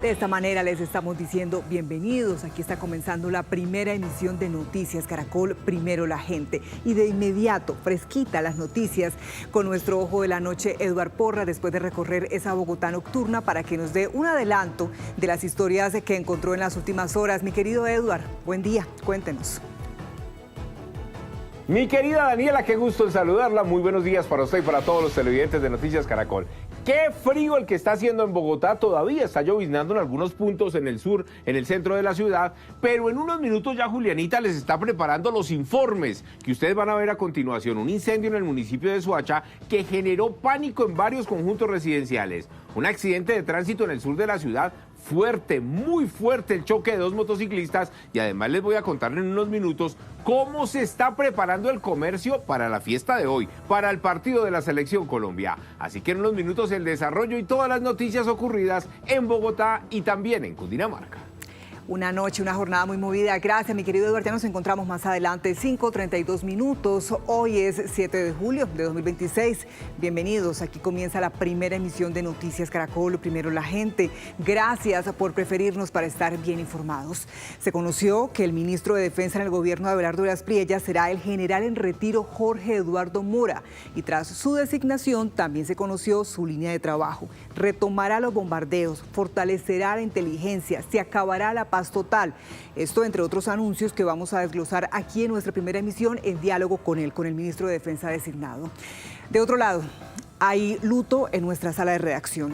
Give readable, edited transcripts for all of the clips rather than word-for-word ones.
De esta manera les estamos diciendo bienvenidos. Aquí está comenzando la primera emisión de Noticias Caracol, Primero la Gente. Y de inmediato, fresquita las noticias con nuestro ojo de la noche, Eduard Porra, después de recorrer esa Bogotá nocturna para que nos dé un adelanto de las historias que encontró en las últimas horas. Mi querido Eduard, buen día, cuéntenos. Mi querida Daniela, qué gusto en saludarla. Muy buenos días para usted y para todos los televidentes de Noticias Caracol. Qué frío el que está haciendo en Bogotá, todavía está lloviznando en algunos puntos en el sur, en el centro de la ciudad, pero en unos minutos ya Julianita les está preparando los informes que ustedes van a ver a continuación. Un incendio en el municipio de Soacha que generó pánico en varios conjuntos residenciales. Un accidente de tránsito en el sur de la ciudad, fuerte, muy fuerte el choque de dos motociclistas, y además les voy a contar en unos minutos cómo se está preparando el comercio para la fiesta de hoy, para el partido de la Selección Colombia. Así que en unos minutos el desarrollo y todas las noticias ocurridas en Bogotá y también en Cundinamarca. Una noche, una jornada muy movida. Gracias, mi querido Eduardo. Ya nos encontramos más adelante, 5:32 minutos. Hoy es 7 de julio de 2026. Bienvenidos. Aquí comienza la primera emisión de Noticias Caracol, Primero la Gente. Gracias por preferirnos para estar bien informados. Se conoció que el ministro de Defensa en el gobierno de Abelardo de las Priellas será el general en retiro Jorge Eduardo Mora. Y tras su designación, también se conoció su línea de trabajo. Retomará los bombardeos, fortalecerá la inteligencia, se acabará la paz total. Esto entre otros anuncios que vamos a desglosar aquí en nuestra primera emisión en diálogo con él, con el ministro de Defensa designado. De otro lado, hay luto en nuestra sala de redacción.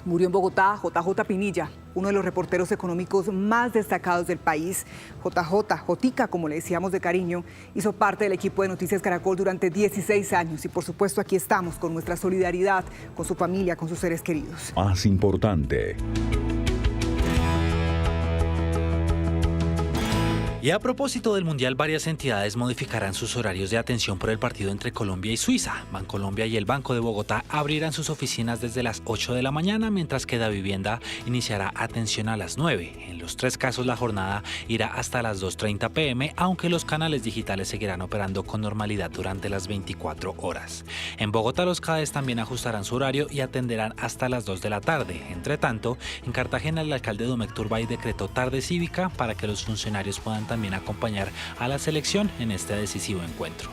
Murió en Bogotá JJ Pinilla, uno de los reporteros económicos más destacados del país. Jotica, como le decíamos de cariño, hizo parte del equipo de Noticias Caracol durante 16 años y por supuesto aquí estamos con nuestra solidaridad, con su familia, con sus seres queridos. Más importante. Y a propósito del Mundial, varias entidades modificarán sus horarios de atención por el partido entre Colombia y Suiza. Bancolombia y el Banco de Bogotá abrirán sus oficinas desde las 8 de la mañana, mientras que Davivienda iniciará atención a las 9. En los tres casos, la jornada irá hasta las 2:30 p.m., aunque los canales digitales seguirán operando con normalidad durante las 24 horas. En Bogotá, los CADEs también ajustarán su horario y atenderán hasta las 2 de la tarde. Entre tanto, en Cartagena, el alcalde Domecq Turbay decretó tarde cívica para que los funcionarios puedan también acompañar a la selección en este decisivo encuentro.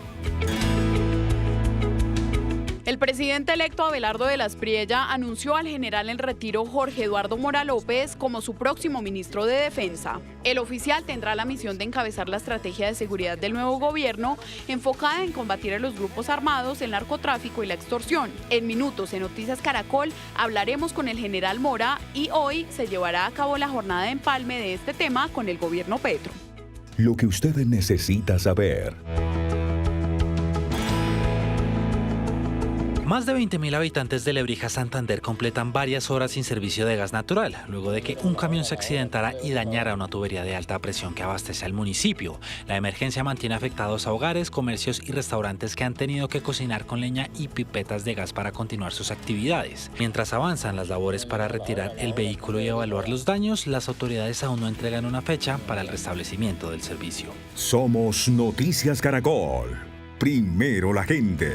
El presidente electo Abelardo de las Priellas anunció al general en retiro Jorge Eduardo Mora López como su próximo ministro de Defensa. El oficial tendrá la misión de encabezar la estrategia de seguridad del nuevo gobierno, enfocada en combatir a los grupos armados, el narcotráfico y la extorsión. En minutos en Noticias Caracol hablaremos con el general Mora y hoy se llevará a cabo la jornada de empalme de este tema con el gobierno Petro. Lo que usted necesita saber. Más de 20.000 habitantes de Lebrija, Santander, completan varias horas sin servicio de gas natural, luego de que un camión se accidentara y dañara una tubería de alta presión que abastece al municipio. La emergencia mantiene afectados a hogares, comercios y restaurantes que han tenido que cocinar con leña y pipetas de gas para continuar sus actividades. Mientras avanzan las labores para retirar el vehículo y evaluar los daños, las autoridades aún no entregan una fecha para el restablecimiento del servicio. Somos Noticias Caracol. Primero la gente.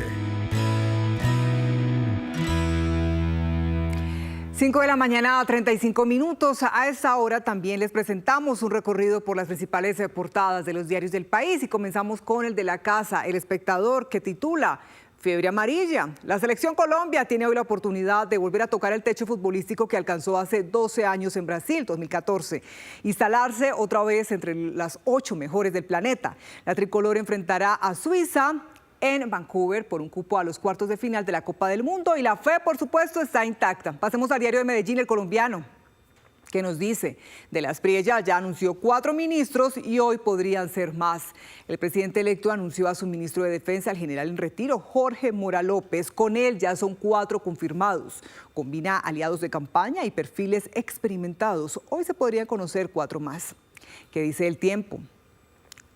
5 de la mañana, 35 minutos. A esta hora también les presentamos un recorrido por las principales portadas de los diarios del país y comenzamos con el de la casa, El Espectador, que titula Fiebre amarilla. La Selección Colombia tiene hoy la oportunidad de volver a tocar el techo futbolístico que alcanzó hace 12 años en Brasil, 2014. Instalarse otra vez entre las 8 mejores del planeta. La tricolor enfrentará a Suiza en Vancouver por un cupo a los cuartos de final de la Copa del Mundo y la fe, por supuesto, está intacta. Pasemos al diario de Medellín, El Colombiano, que nos dice, de las Priellas ya anunció 4 ministros y hoy podrían ser más. El presidente electo anunció a su ministro de Defensa, el general en retiro, Jorge Mora López. Con él ya son 4 confirmados. Combina aliados de campaña y perfiles experimentados. Hoy se podrían conocer 4 más. ¿Qué dice El Tiempo?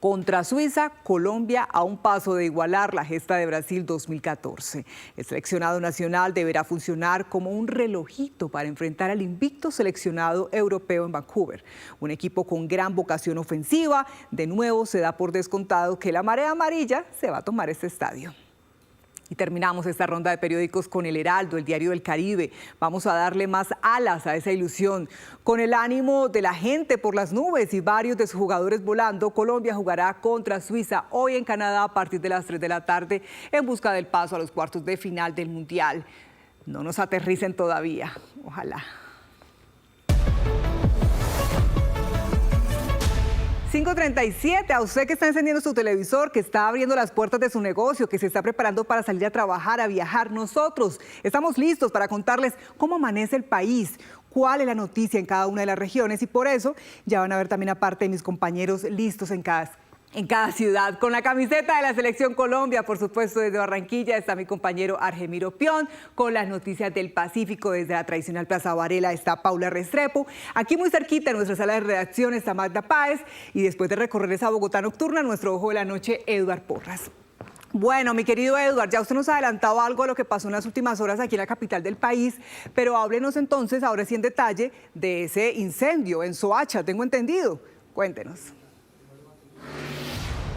Contra Suiza, Colombia a un paso de igualar la gesta de Brasil 2014. El seleccionado nacional deberá funcionar como un relojito para enfrentar al invicto seleccionado europeo en Vancouver. Un equipo con gran vocación ofensiva. De nuevo se da por descontado que la marea amarilla se va a tomar este estadio. Y terminamos esta ronda de periódicos con El Heraldo, el Diario del Caribe. Vamos a darle más alas a esa ilusión. Con el ánimo de la gente por las nubes y varios de sus jugadores volando, Colombia jugará contra Suiza hoy en Canadá a partir de las 3 de la tarde en busca del paso a los cuartos de final del Mundial. No nos aterricen todavía, ojalá. 5:37, a usted que está encendiendo su televisor, que está abriendo las puertas de su negocio, que se está preparando para salir a trabajar, a viajar, nosotros estamos listos para contarles cómo amanece el país, cuál es la noticia en cada una de las regiones y por eso ya van a ver también aparte de mis compañeros listos en cada ciudad. Con la camiseta de la Selección Colombia, por supuesto, desde Barranquilla está mi compañero Argemiro Pion. Con las noticias del Pacífico, desde la tradicional Plaza Varela está Paula Restrepo. Aquí muy cerquita en nuestra sala de redacción está Magda Páez. Y después de recorrer esa Bogotá nocturna, nuestro ojo de la noche, Eduard Porras. Bueno, mi querido Eduard, ya usted nos ha adelantado algo de lo que pasó en las últimas horas aquí en la capital del país, pero háblenos entonces, ahora sí en detalle, de ese incendio en Soacha, tengo entendido. Cuéntenos.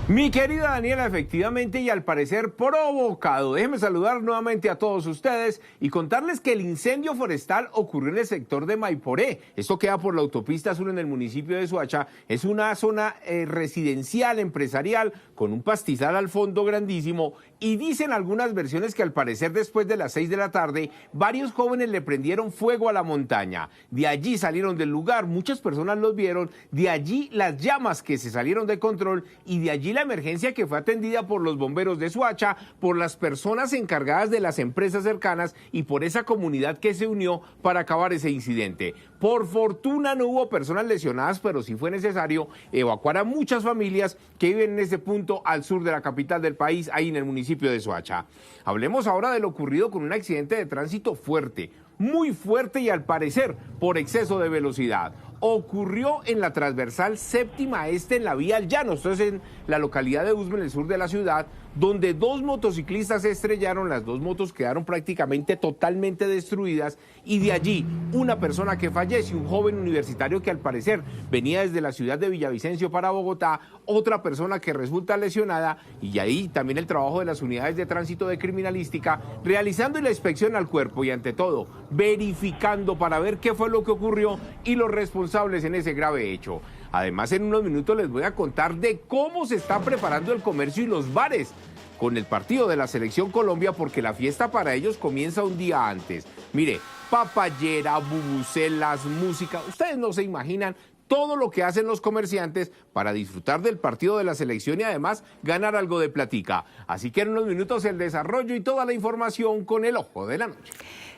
Mi querida Daniela, efectivamente y al parecer provocado. Déjenme saludar nuevamente a todos ustedes y contarles que el incendio forestal ocurrió en el sector de Maiporé. Esto queda por la autopista sur en el municipio de Soacha. Es una zona residencial, empresarial, con un pastizal al fondo grandísimo. Y dicen algunas versiones que al parecer después de las 6 de la tarde, varios jóvenes le prendieron fuego a la montaña. De allí salieron del lugar, muchas personas los vieron, de allí las llamas que se salieron de control y de allí la emergencia que fue atendida por los bomberos de Soacha, por las personas encargadas de las empresas cercanas y por esa comunidad que se unió para acabar ese incidente. Por fortuna no hubo personas lesionadas, pero sí fue necesario evacuar a muchas familias que viven en ese punto al sur de la capital del país, ahí en el municipio de Soacha. Hablemos ahora de lo ocurrido con un accidente de tránsito fuerte, muy fuerte y al parecer por exceso de velocidad. Ocurrió en la transversal séptima este en la vía al Llano, esto es en la localidad de Usme, en el sur de la ciudad, donde dos motociclistas se estrellaron, las dos motos quedaron prácticamente totalmente destruidas y de allí una persona que fallece, un joven universitario que al parecer venía desde la ciudad de Villavicencio para Bogotá, otra persona que resulta lesionada y ahí también el trabajo de las unidades de tránsito de criminalística realizando la inspección al cuerpo y ante todo verificando para ver qué fue lo que ocurrió y los responsables en ese grave hecho. Además, en unos minutos les voy a contar de cómo se está preparando el comercio y los bares con el partido de la Selección Colombia, porque la fiesta para ellos comienza un día antes. Mire, papayera, bubucelas, música, ustedes no se imaginan todo lo que hacen los comerciantes para disfrutar del partido de la selección y además ganar algo de platica. Así que en unos minutos el desarrollo y toda la información con el ojo de la noche.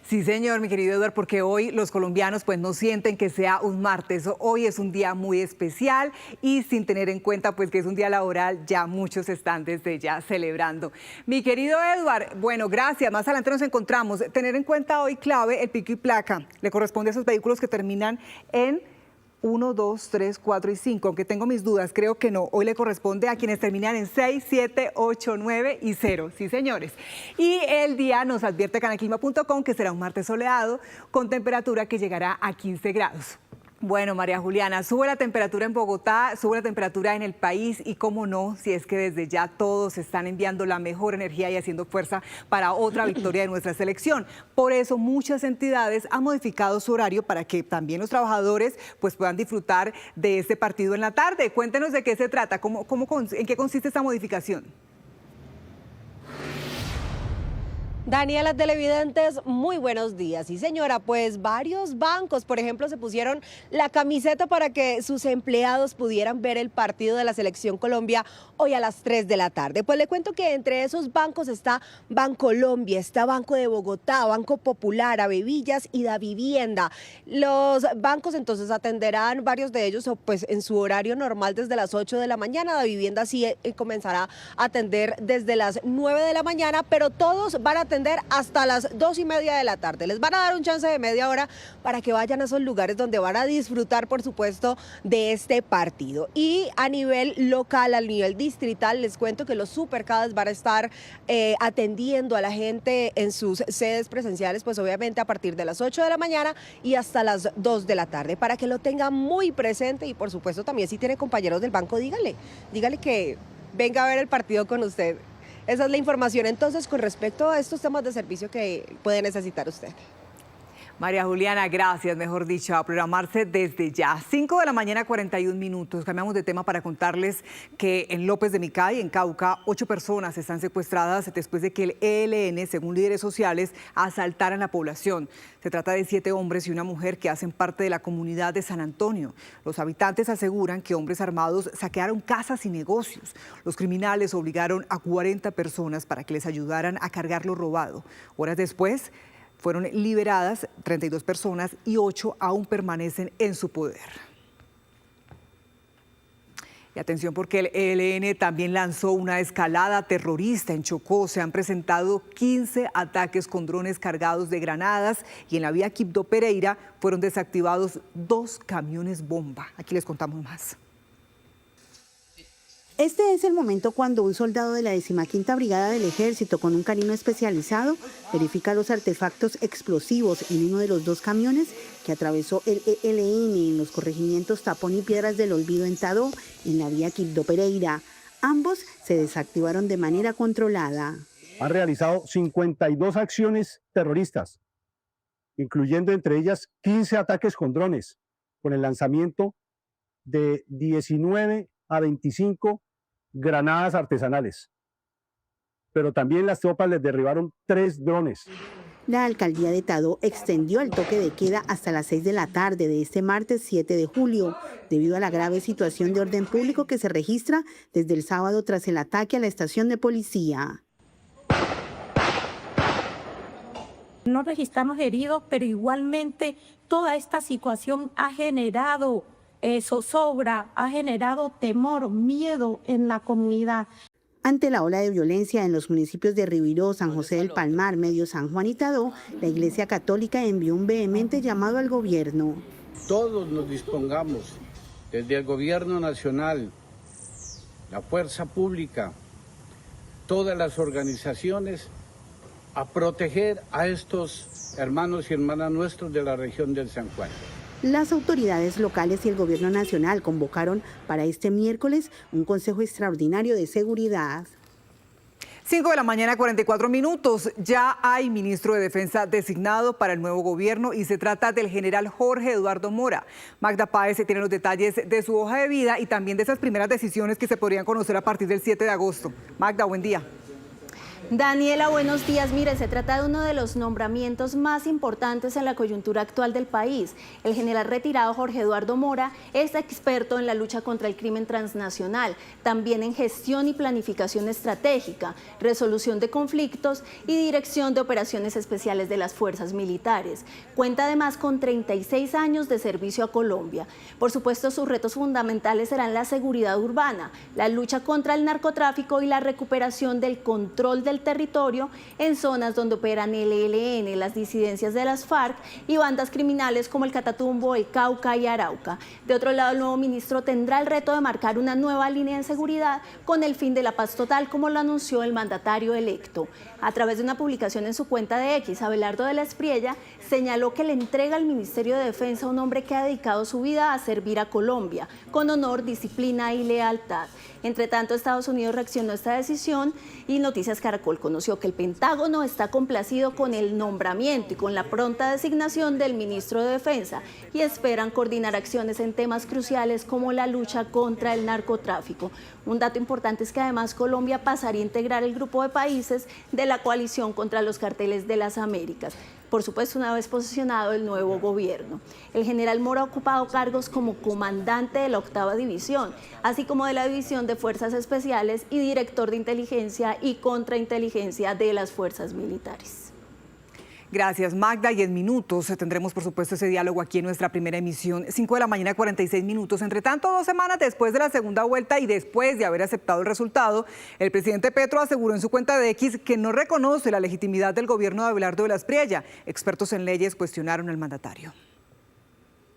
Sí, señor, mi querido Eduard, porque hoy los colombianos pues no sienten que sea un martes. Hoy es un día muy especial y sin tener en cuenta pues que es un día laboral, ya muchos están desde ya celebrando. Mi querido Eduard, bueno, gracias. Más adelante nos encontramos. Tener en cuenta hoy clave el pico y placa. Le corresponde a esos vehículos que terminan en 1, 2, 3, 4 y 5, aunque tengo mis dudas, creo que no. Hoy le corresponde a quienes terminan en 6, 7, 8, 9 y 0. Sí, señores. Y el día nos advierte canalclima.com que será un martes soleado con temperatura que llegará a 15 grados. Bueno, María Juliana, sube la temperatura en Bogotá, sube la temperatura en el país y cómo no, si es que desde ya todos están enviando la mejor energía y haciendo fuerza para otra victoria de nuestra selección. Por eso muchas entidades han modificado su horario para que también los trabajadores pues puedan disfrutar de este partido en la tarde. Cuéntenos de qué se trata, en qué consiste esta modificación. Daniela, televidentes, muy buenos días. Sí, señora, pues varios bancos, por ejemplo, se pusieron la camiseta para que sus empleados pudieran ver el partido de la Selección Colombia hoy a las 3 de la tarde. Pues le cuento que entre esos bancos está Bancolombia, está Banco de Bogotá, Banco Popular, Avevillas y Davivienda. Los bancos entonces atenderán varios de ellos pues en su horario normal desde las 8 de la mañana. Davivienda sí comenzará a atender desde las 9 de la mañana, pero todos van a atender hasta las 2:30 de la tarde. Les van a dar un chance de media hora para que vayan a esos lugares donde van a disfrutar, por supuesto, de este partido. Y a nivel local, a nivel distrital, les cuento que los supercadas van a estar atendiendo a la gente en sus sedes presenciales, pues obviamente a partir de las 8 de la mañana y hasta las 2 de la tarde, para que lo tengan muy presente y por supuesto también si tiene compañeros del banco, dígale que venga a ver el partido con usted. Esa es la información entonces con respecto a estos temas de servicio que puede necesitar usted. María Juliana, gracias, mejor dicho, a programarse desde ya. 5 de la mañana, 41 minutos. Cambiamos de tema para contarles que en López de Micay, en Cauca, 8 personas están secuestradas después de que el ELN, según líderes sociales, asaltaran la población. Se trata de 7 hombres y una mujer que hacen parte de la comunidad de San Antonio. Los habitantes aseguran que hombres armados saquearon casas y negocios. Los criminales obligaron a 40 personas para que les ayudaran a cargar lo robado. Horas después, fueron liberadas 32 personas y 8 aún permanecen en su poder. Y atención porque el ELN también lanzó una escalada terrorista en Chocó. Se han presentado 15 ataques con drones cargados de granadas y en la vía Quibdó-Pereira fueron desactivados 2 camiones bomba. Aquí les contamos más. Este es el momento cuando un soldado de la 15ª Brigada del Ejército con un carino especializado verifica los artefactos explosivos en uno de los 2 camiones que atravesó el ELN en los corregimientos Tapón y Piedras del Olvido en Tadó, en la vía Quibdó-Pereira. Ambos se desactivaron de manera controlada. Han realizado 52 acciones terroristas, incluyendo entre ellas 15 ataques con drones, con el lanzamiento de 19 a 25 granadas artesanales. Pero también las tropas les derribaron 3 drones. La alcaldía de Tadó extendió el toque de queda hasta las 6 de la tarde de este martes 7 de julio, debido a la grave situación de orden público que se registra desde el sábado tras el ataque a la estación de policía. No registramos heridos, pero igualmente toda esta situación ha generado zozobra, ha generado temor, miedo en la comunidad. Ante la ola de violencia en los municipios de Ribiró, San José del Palmar, Medio San Juan y Tadó, la Iglesia Católica envió un vehemente llamado al gobierno. Todos nos dispongamos, desde el gobierno nacional, la fuerza pública, todas las organizaciones, a proteger a estos hermanos y hermanas nuestros de la región del San Juan. Las autoridades locales y el gobierno nacional convocaron para este miércoles un consejo extraordinario de seguridad. 5 de la mañana, 44 minutos. Ya hay ministro de Defensa designado para el nuevo gobierno y se trata del general Jorge Eduardo Mora. Magda Páez tiene los detalles de su hoja de vida y también de esas primeras decisiones que se podrían conocer a partir del 7 de agosto. Magda, buen día. Daniela, buenos días. Mire, se trata de uno de los nombramientos más importantes en la coyuntura actual del país. El general retirado Jorge Eduardo Mora es experto en la lucha contra el crimen transnacional, también en gestión y planificación estratégica, resolución de conflictos y dirección de operaciones especiales de las fuerzas militares. Cuenta además con 36 años de servicio a Colombia. Por supuesto, sus retos fundamentales serán la seguridad urbana, la lucha contra el narcotráfico y la recuperación del control del territorio en zonas donde operan el ELN, las disidencias de las FARC y bandas criminales como el Catatumbo, el Cauca y Arauca. De otro lado, el nuevo ministro tendrá el reto de marcar una nueva línea de seguridad con el fin de la paz total, como lo anunció el mandatario electo. A través de una publicación en su cuenta de X, Abelardo de la Espriella señaló que le entrega al Ministerio de Defensa a un hombre que ha dedicado su vida a servir a Colombia, con honor, disciplina y lealtad. Entre tanto, Estados Unidos reaccionó a esta decisión y Noticias Caracol conoció que el Pentágono está complacido con el nombramiento y con la pronta designación del ministro de Defensa y esperan coordinar acciones en temas cruciales como la lucha contra el narcotráfico. Un dato importante es que además Colombia pasaría a integrar el grupo de países de la coalición contra los carteles de las Américas. Por supuesto, una vez posicionado el nuevo gobierno. El general Mora ha ocupado cargos como comandante de la 8ª División, así como de la División de Fuerzas Especiales y director de inteligencia y contrainteligencia de las fuerzas militares. Gracias, Magda. Y en minutos tendremos, por supuesto, ese diálogo aquí en nuestra primera emisión. 5 de la mañana, 46 minutos. Entre tanto, 2 semanas después de la segunda vuelta y después de haber aceptado el resultado, el presidente Petro aseguró en su cuenta de X que no reconoce la legitimidad del gobierno de Abelardo de la Espriella. Expertos en leyes cuestionaron al mandatario.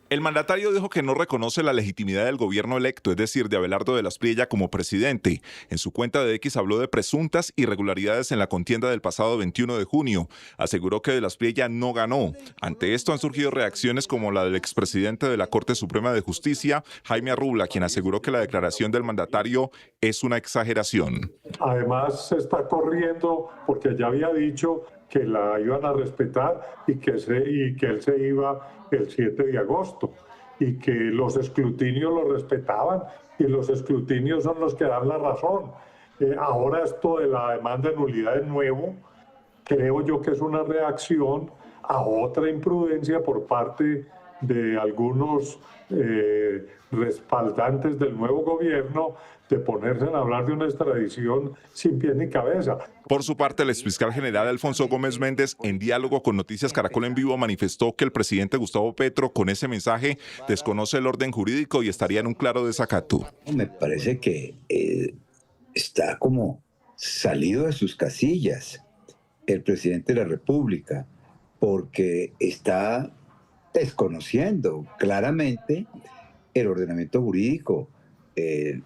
El mandatario dijo que no reconoce la legitimidad del gobierno electo, es decir, de Abelardo de la Espriella como presidente. En su cuenta de X habló de presuntas irregularidades en la contienda del pasado 21 de junio. Aseguró que de la Espriella no ganó. Ante esto han surgido reacciones como la del expresidente de la Corte Suprema de Justicia, Jaime Arrubla, quien aseguró que la declaración del mandatario es una exageración. Además se está corriendo porque ya había dicho que la iban a respetar y que él se iba el 7 de agosto y que los escrutinios lo respetaban y los escrutinios son los que dan la razón. Ahora esto de la demanda de nulidad de nuevo, creo yo que es una reacción a otra imprudencia por parte de algunos respaldantes del nuevo gobierno de ponerse a hablar de una extradición sin pies ni cabeza. Por su parte, el exfiscal general Alfonso Gómez Méndez, en diálogo con Noticias Caracol en Vivo, manifestó que el presidente Gustavo Petro, con ese mensaje, desconoce el orden jurídico y estaría en un claro desacato. Me parece que está como salido de sus casillas el presidente de la República, porque está desconociendo claramente el ordenamiento jurídico.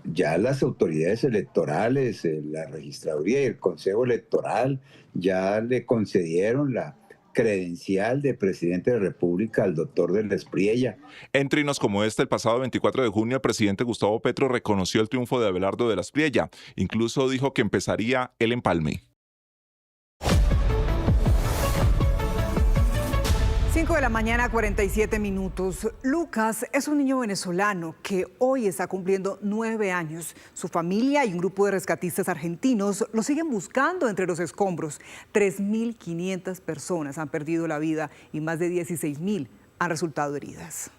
Ya las autoridades electorales, la registraduría y el Consejo Electoral ya le concedieron la credencial de presidente de la República al doctor de la Espriella. En trinos como este, el pasado 24 de junio, el presidente Gustavo Petro reconoció el triunfo de Abelardo de la Espriella. Incluso dijo que empezaría el empalme. 5 de la mañana, 47 minutos. Lucas es un niño venezolano que hoy está cumpliendo 9 años. Su familia y un grupo de rescatistas argentinos lo siguen buscando entre los escombros. 3.500 personas han perdido la vida y más de 16.000 han resultado heridas.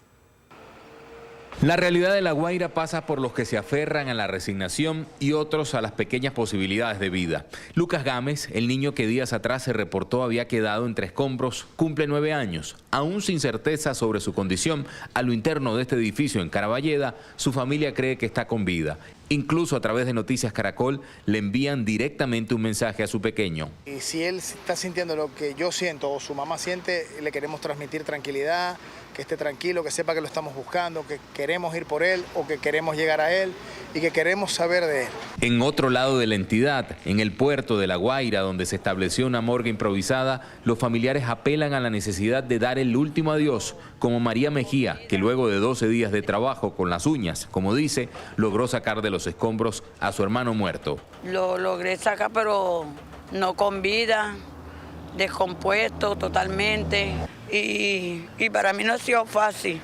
La realidad de La Guaira pasa por los que se aferran a la resignación y otros a las pequeñas posibilidades de vida. Lucas Gámez, el niño que días atrás se reportó había quedado entre escombros, cumple 9 años. Aún sin certeza sobre su condición, a lo interno de este edificio en Caraballeda, su familia cree que está con vida. Incluso a través de Noticias Caracol le envían directamente un mensaje a su pequeño. Y si él está sintiendo lo que yo siento o su mamá siente, le queremos transmitir tranquilidad, que esté tranquilo, que sepa que lo estamos buscando, que queremos ir por él o que queremos llegar a él y que queremos saber de él. En otro lado de la entidad, en el puerto de La Guaira, donde se estableció una morgue improvisada, los familiares apelan a la necesidad de dar el último adiós, como María Mejía, que luego de 12 días de trabajo con las uñas, como dice, logró sacar de los escombros a su hermano muerto. Lo logré sacar, pero no con vida, descompuesto totalmente. Y para mí no ha sido fácil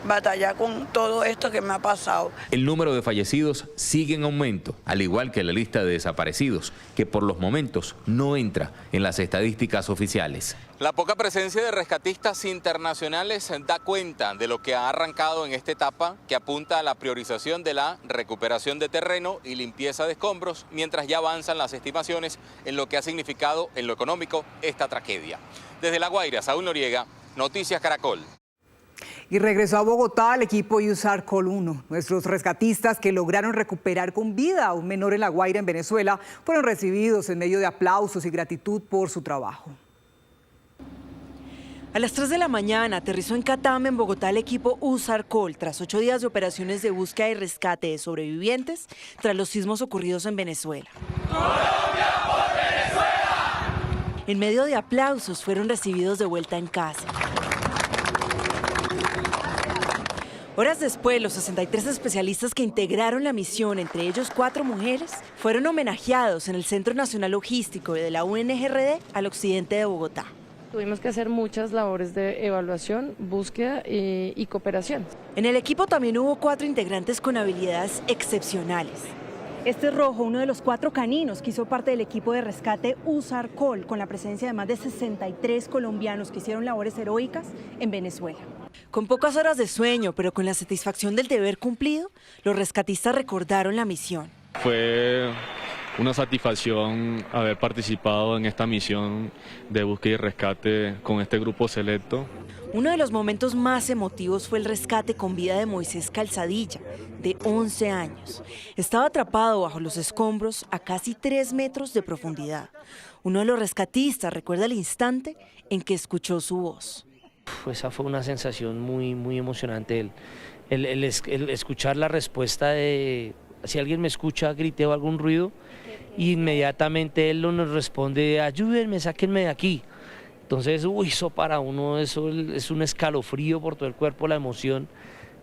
batallar con todo esto que me ha pasado. El número de fallecidos sigue en aumento, al igual que la lista de desaparecidos, que por los momentos no entra en las estadísticas oficiales. La poca presencia de rescatistas internacionales da cuenta de lo que ha arrancado en esta etapa, que apunta a la priorización de la recuperación de terreno y limpieza de escombros, mientras ya avanzan las estimaciones en lo que ha significado en lo económico esta tragedia. Desde La Guaira, Saúl Noriega, Noticias Caracol. Y regresó a Bogotá el equipo USAR Col 1. Nuestros rescatistas que lograron recuperar con vida a un menor en La Guaira, en Venezuela, fueron recibidos en medio de aplausos y gratitud por su trabajo. A las 3 de la mañana aterrizó en Catame, en Bogotá, el equipo USAR Col, tras 8 días de operaciones de búsqueda y rescate de sobrevivientes tras los sismos ocurridos en Venezuela. ¡Colombia por Venezuela! En medio de aplausos fueron recibidos de vuelta en casa. Horas después, los 63 especialistas que integraron la misión, entre ellos 4 mujeres, fueron homenajeados en el Centro Nacional Logístico de la UNGRD al occidente de Bogotá. Tuvimos que hacer muchas labores de evaluación, búsqueda y cooperación. En el equipo también hubo 4 integrantes con habilidades excepcionales. Este es Rojo, uno de los 4 caninos que hizo parte del equipo de rescate USAR Col, con la presencia de más de 63 colombianos que hicieron labores heroicas en Venezuela. Con pocas horas de sueño, pero con la satisfacción del deber cumplido, los rescatistas recordaron la misión. Fue una satisfacción haber participado en esta misión de búsqueda y rescate con este grupo selecto. Uno de los momentos más emotivos fue el rescate con vida de Moisés Calzadilla, de 11 años. Estaba atrapado bajo los escombros a casi 3 metros de profundidad. Uno de los rescatistas recuerda el instante en que escuchó su voz. Esa fue una sensación muy emocionante, el escuchar la respuesta de, si alguien me escucha, grite o algún ruido, inmediatamente él nos responde, ayúdenme, sáquenme de aquí. Entonces, eso para uno eso es un escalofrío por todo el cuerpo, la emoción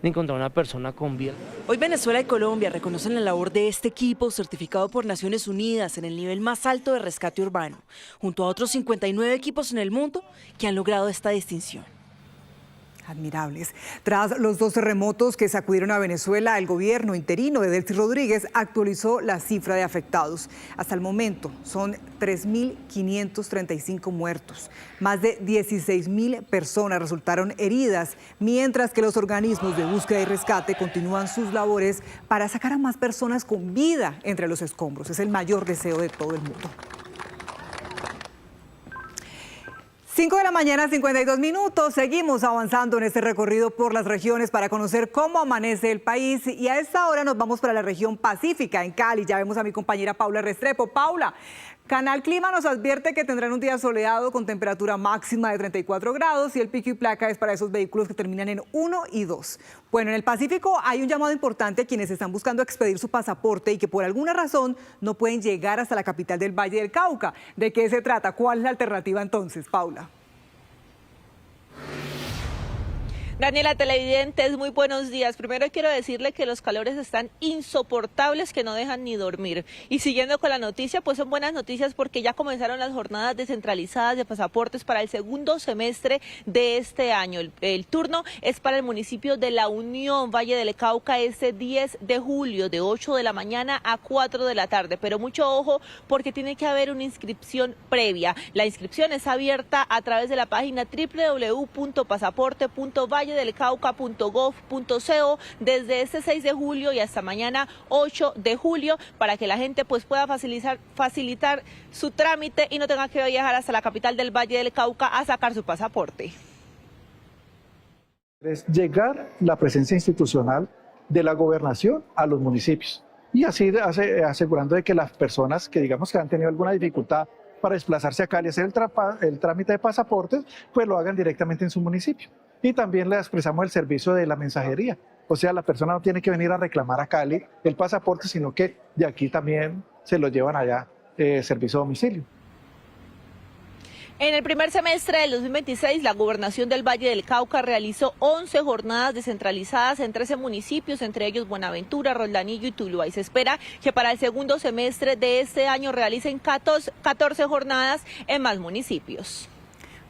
de encontrar una persona con vida. Hoy Venezuela y Colombia reconocen la labor de este equipo certificado por Naciones Unidas en el nivel más alto de rescate urbano, junto a otros 59 equipos en el mundo que han logrado esta distinción. Admirables. Tras los 2 terremotos que sacudieron a Venezuela, el gobierno interino de Delcy Rodríguez actualizó la cifra de afectados. Hasta el momento son 3.535 muertos. Más de 16.000 personas resultaron heridas, mientras que los organismos de búsqueda y rescate continúan sus labores para sacar a más personas con vida entre los escombros. Es el mayor deseo de todo el mundo. 5 de la mañana, 52 minutos. Seguimos avanzando en este recorrido por las regiones para conocer cómo amanece el país. Y a esta hora nos vamos para la región pacífica, en Cali. Ya vemos a mi compañera Paula Restrepo. Paula, Canal Clima nos advierte que tendrán un día soleado con temperatura máxima de 34 grados y el pico y placa es para esos vehículos que terminan en 1 y 2. Bueno, en el Pacífico hay un llamado importante a quienes están buscando expedir su pasaporte y que por alguna razón no pueden llegar hasta la capital del Valle del Cauca. ¿De qué se trata? ¿Cuál es la alternativa entonces, Paula? Daniela, televidentes, muy buenos días. Primero quiero decirle que los calores están insoportables, que no dejan ni dormir. Y siguiendo con la noticia, pues son buenas noticias porque ya comenzaron las jornadas descentralizadas de pasaportes para el segundo semestre de este año. El turno es para el municipio de La Unión, Valle del Cauca, este 10 de julio, de 8 de la mañana a 4 de la tarde. Pero mucho ojo porque tiene que haber una inscripción previa. La inscripción es abierta a través de la página www.pasaporte.valle del Cauca.gov.co desde este 6 de julio y hasta mañana 8 de julio para que la gente pues pueda facilitar su trámite y no tenga que viajar hasta la capital del Valle del Cauca a sacar su pasaporte. Es llegar la presencia institucional de la gobernación a los municipios y así asegurando de que las personas que digamos que han tenido alguna dificultad para desplazarse a Cali y hacer el trámite de pasaportes, pues lo hagan directamente en su municipio. Y también le expresamos el servicio de la mensajería. O sea, la persona no tiene que venir a reclamar a Cali el pasaporte, sino que de aquí también se lo llevan allá, servicio a domicilio. En el primer semestre del 2026, la Gobernación del Valle del Cauca realizó 11 jornadas descentralizadas en 13 municipios, entre ellos Buenaventura, Roldanillo y Tuluá. Y se espera que para el segundo semestre de este año realicen 14 jornadas en más municipios.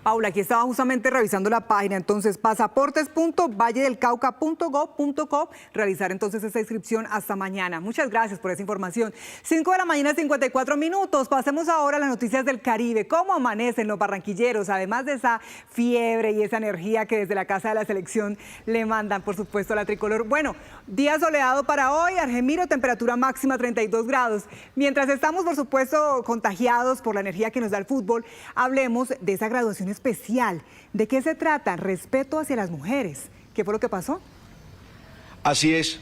Paula, aquí estaba justamente revisando la página, entonces pasaportes.valledelcauca.gov.co, realizar entonces esta inscripción hasta mañana. Muchas gracias por esa información. 5 de la mañana, 54 minutos. Pasemos ahora a las noticias del Caribe. ¿Cómo amanecen los barranquilleros? Además de esa fiebre y esa energía que desde la Casa de la Selección le mandan, por supuesto, a la tricolor. Bueno, día soleado para hoy, Argemiro, temperatura máxima 32 grados. Mientras estamos, por supuesto, contagiados por la energía que nos da el fútbol, hablemos de esa graduación especial. ¿De qué se trata? Respeto hacia las mujeres. ¿Qué fue lo que pasó? Así es,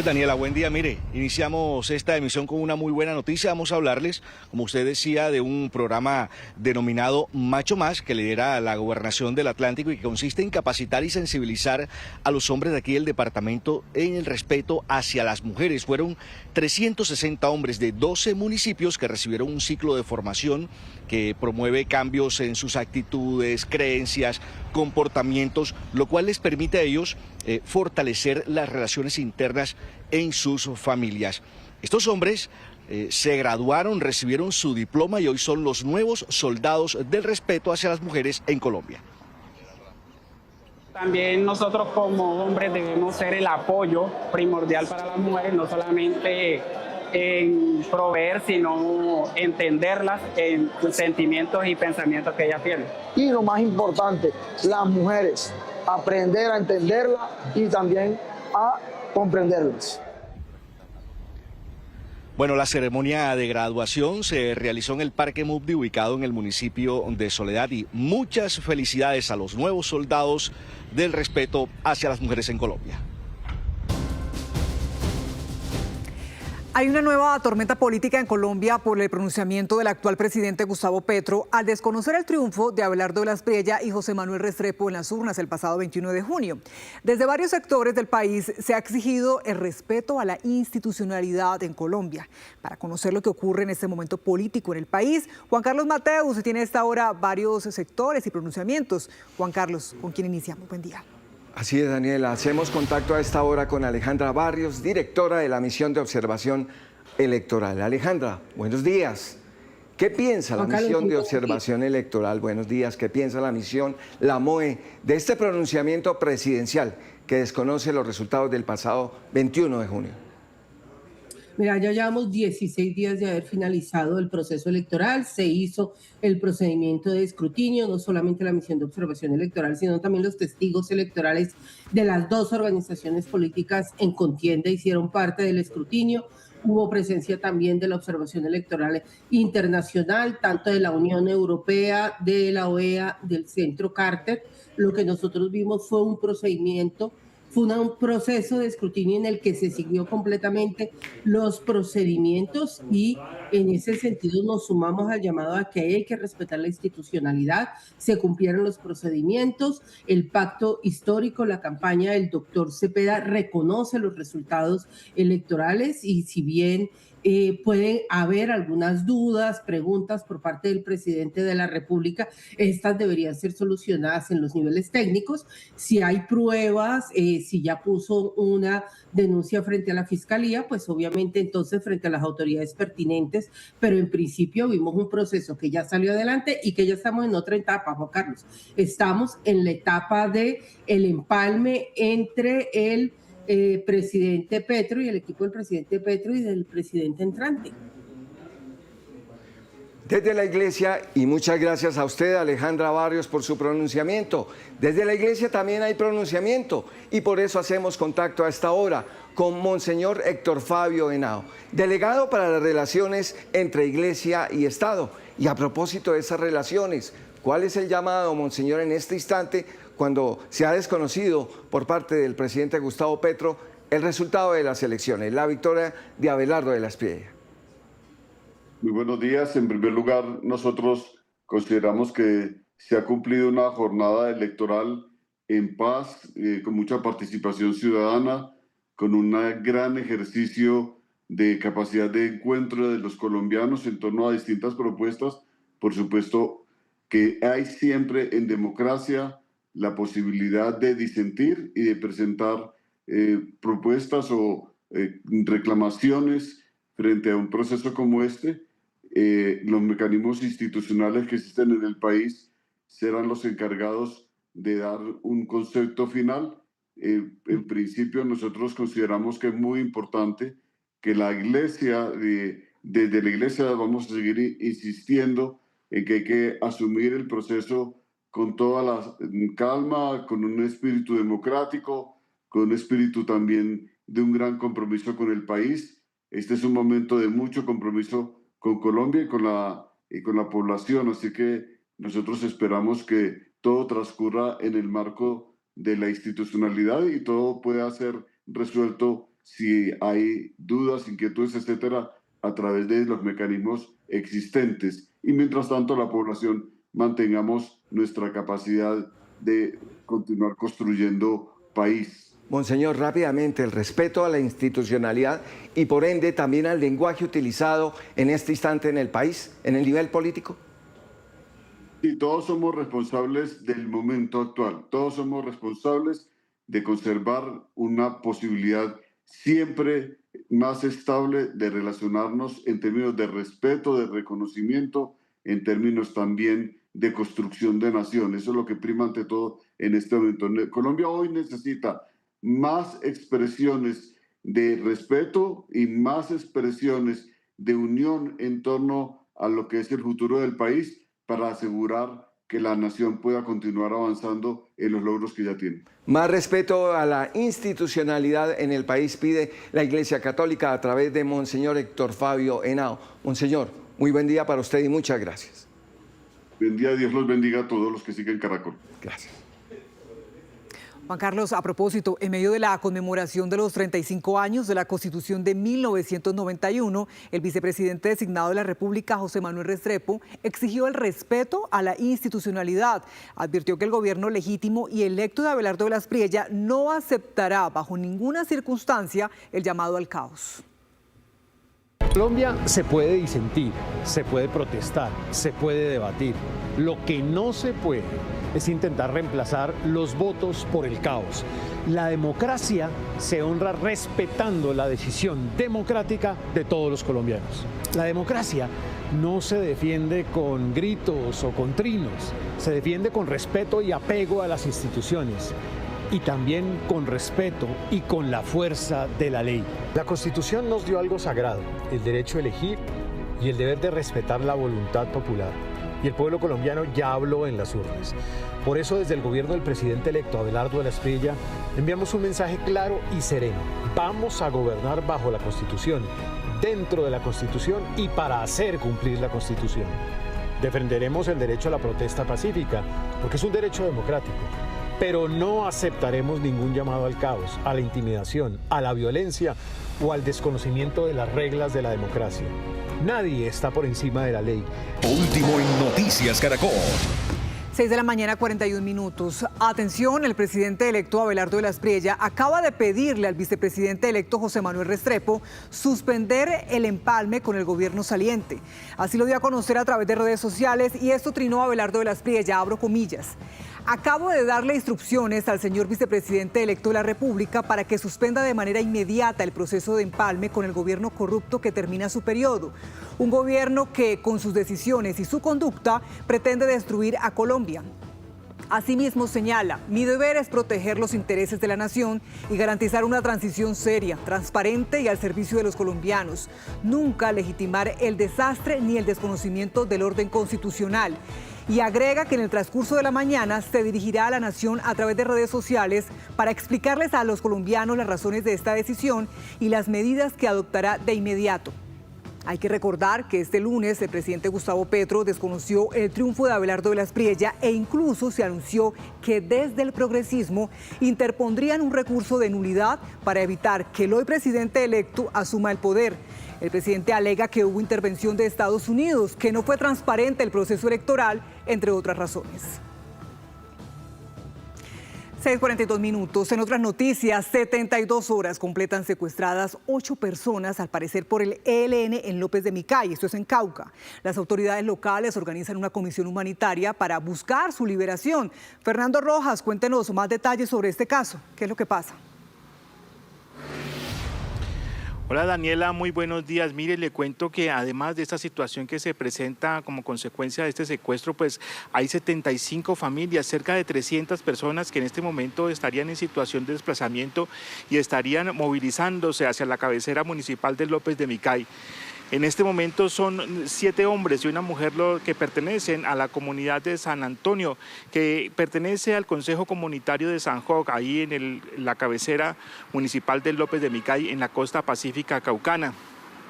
Daniela, buen día. Mire, iniciamos esta emisión con una muy buena noticia. Vamos a hablarles, como usted decía, de un programa denominado Macho Más, que lidera la Gobernación del Atlántico y que consiste en capacitar y sensibilizar a los hombres de aquí del departamento en el respeto hacia las mujeres. Fueron 360 hombres de 12 municipios que recibieron un ciclo de formación que promueve cambios en sus actitudes, creencias, comportamientos, lo cual les permite a ellos fortalecer las relaciones internas en sus familias. Estos hombres se graduaron, recibieron su diploma y hoy son los nuevos soldados del respeto hacia las mujeres en Colombia. También nosotros como hombres debemos ser el apoyo primordial para las mujeres, no solamente en proveer, sino entenderlas en sus sentimientos y pensamientos que ellas tienen. Y lo más importante, las mujeres, aprender a entenderlas y también a comprenderlas. Bueno, la ceremonia de graduación se realizó en el Parque Mubdi, ubicado en el municipio de Soledad, y muchas felicidades a los nuevos soldados del respeto hacia las mujeres en Colombia. Hay una nueva tormenta política en Colombia por el pronunciamiento del actual presidente Gustavo Petro al desconocer el triunfo de Abelardo de la Espriella y José Manuel Restrepo en las urnas el pasado 21 de junio. Desde varios sectores del país se ha exigido el respeto a la institucionalidad en Colombia. Para conocer lo que ocurre en este momento político en el país, Juan Carlos Mateus tiene a esta hora varios sectores y pronunciamientos. Juan Carlos, ¿con quién iniciamos? Buen día. Así es, Daniela. Hacemos contacto a esta hora con Alejandra Barrios, directora de la Misión de Observación Electoral. Alejandra, buenos días. ¿Qué piensa la Misión de Observación Electoral? Buenos días. ¿Qué piensa la misión, la MOE, de este pronunciamiento presidencial que desconoce los resultados del pasado 21 de junio? Mira, ya llevamos 16 días de haber finalizado el proceso electoral, se hizo el procedimiento de escrutinio, no solamente la misión de observación electoral, sino también los testigos electorales de las dos organizaciones políticas en contienda hicieron parte del escrutinio. Hubo presencia también de la observación electoral internacional, tanto de la Unión Europea, de la OEA, del Centro Carter. Lo que nosotros vimos fue un procedimiento, fue un proceso de escrutinio en el que se siguió completamente los procedimientos y en ese sentido nos sumamos al llamado a que hay que respetar la institucionalidad, se cumplieron los procedimientos, el pacto histórico, la campaña del doctor Cepeda reconoce los resultados electorales y si bien pueden haber algunas dudas, preguntas por parte del presidente de la República, estas deberían ser solucionadas en los niveles técnicos. Si hay pruebas, si ya puso una denuncia frente a la Fiscalía, pues obviamente entonces frente a las autoridades pertinentes, pero en principio vimos un proceso que ya salió adelante y que ya estamos en otra etapa, Juan Carlos. Estamos en la etapa de el empalme entre el presidente Petro y el equipo del presidente Petro y del presidente entrante. Desde la Iglesia, y muchas gracias a usted, Alejandra Barrios, por su pronunciamiento. Desde la Iglesia también hay pronunciamiento y por eso hacemos contacto a esta hora con Monseñor Héctor Fabio Henao, delegado para las relaciones entre Iglesia y Estado. Y a propósito de esas relaciones, ¿cuál es el llamado, Monseñor, en este instante cuando se ha desconocido por parte del presidente Gustavo Petro el resultado de las elecciones, la victoria de Abelardo de la Espriella? Muy buenos días. En primer lugar, nosotros consideramos que se ha cumplido una jornada electoral en paz, con mucha participación ciudadana, con un gran ejercicio de capacidad de encuentro de los colombianos en torno a distintas propuestas. Por supuesto que hay siempre en democracia la posibilidad de disentir y de presentar propuestas o reclamaciones frente a un proceso como este. Los mecanismos institucionales que existen en el país serán los encargados de dar un concepto final. En principio, nosotros consideramos que es muy importante que la Iglesia, desde la Iglesia vamos a seguir insistiendo en que hay que asumir el proceso con toda la calma, con un espíritu democrático, con un espíritu también de un gran compromiso con el país. Este es un momento de mucho compromiso con Colombia y con la población, así que nosotros esperamos que todo transcurra en el marco de la institucionalidad y todo pueda ser resuelto si hay dudas, inquietudes, etcétera, a través de los mecanismos existentes. Y mientras tanto, la población mantengamos nuestra capacidad de continuar construyendo país. Monseñor, rápidamente, el respeto a la institucionalidad y por ende también al lenguaje utilizado en este instante en el país, en el nivel político. Sí, todos somos responsables del momento actual, todos somos responsables de conservar una posibilidad siempre más estable de relacionarnos en términos de respeto, de reconocimiento, en términos también de construcción de nación. Eso es lo que prima ante todo en este momento. Colombia hoy necesita más expresiones de respeto y más expresiones de unión en torno a lo que es el futuro del país para asegurar que la nación pueda continuar avanzando en los logros que ya tiene. Más respeto a la institucionalidad en el país pide la Iglesia Católica a través de Monseñor Héctor Fabio Henao. Monseñor, muy buen día para usted y muchas gracias. Buen día, Dios los bendiga a todos los que siguen Caracol. Gracias. Juan Carlos, a propósito, en medio de la conmemoración de los 35 años de la Constitución de 1991, el vicepresidente designado de la República, José Manuel Restrepo, exigió el respeto a la institucionalidad. Advirtió que el gobierno legítimo y electo de Abelardo de las Priella no aceptará bajo ninguna circunstancia el llamado al caos. Colombia se puede disentir, se puede protestar, se puede debatir. Lo que no se puede es intentar reemplazar los votos por el caos. La democracia se honra respetando la decisión democrática de todos los colombianos. La democracia no se defiende con gritos o con trinos, se defiende con respeto y apego a las instituciones. Y también con respeto y con la fuerza de la ley. La Constitución nos dio algo sagrado, el derecho a elegir y el deber de respetar la voluntad popular. Y el pueblo colombiano ya habló en las urnas. Por eso, desde el gobierno del presidente electo Abelardo de las Priella, enviamos un mensaje claro y sereno. Vamos a gobernar bajo la Constitución, dentro de la Constitución y para hacer cumplir la Constitución. Defenderemos el derecho a la protesta pacífica, porque es un derecho democrático. Pero no aceptaremos ningún llamado al caos, a la intimidación, a la violencia o al desconocimiento de las reglas de la democracia. Nadie está por encima de la ley. Último en Noticias Caracol. 6 de la mañana, 41 minutos. Atención, el presidente electo Abelardo de las Priella acaba de pedirle al vicepresidente electo José Manuel Restrepo suspender el empalme con el gobierno saliente. Así lo dio a conocer a través de redes sociales y esto trinó a Abelardo de las Priella, abro comillas. Acabo de darle instrucciones al señor vicepresidente electo de la República para que suspenda de manera inmediata el proceso de empalme con el gobierno corrupto que termina su periodo. Un gobierno que, con sus decisiones y su conducta, pretende destruir a Colombia. Asimismo señala, mi deber es proteger los intereses de la nación y garantizar una transición seria, transparente y al servicio de los colombianos. Nunca legitimar el desastre ni el desconocimiento del orden constitucional. Y agrega que en el transcurso de la mañana se dirigirá a la nación a través de redes sociales para explicarles a los colombianos las razones de esta decisión y las medidas que adoptará de inmediato. Hay que recordar que este lunes el presidente Gustavo Petro desconoció el triunfo de Abelardo de las Priella e incluso se anunció que desde el progresismo interpondrían un recurso de nulidad para evitar que el hoy presidente electo asuma el poder. El presidente alega que hubo intervención de Estados Unidos, que no fue transparente el proceso electoral, entre otras razones. 6:42 minutos. En otras noticias, 72 horas completan secuestradas 8 personas, al parecer por el ELN en López de Micay, esto es en Cauca. Las autoridades locales organizan una comisión humanitaria para buscar su liberación. Fernando Rojas, cuéntenos más detalles sobre este caso. ¿Qué es lo que pasa? Hola Daniela, muy buenos días. Mire, le cuento que además de esta situación que se presenta como consecuencia de este secuestro, pues hay 75 familias, cerca de 300 personas que en este momento estarían en situación de desplazamiento y estarían movilizándose hacia la cabecera municipal de López de Micay. En este momento son 7 hombres y una mujer que pertenecen a la comunidad de San Antonio, que pertenece al Consejo Comunitario de San Joc, ahí en la cabecera municipal de López de Micay, en la costa pacífica caucana.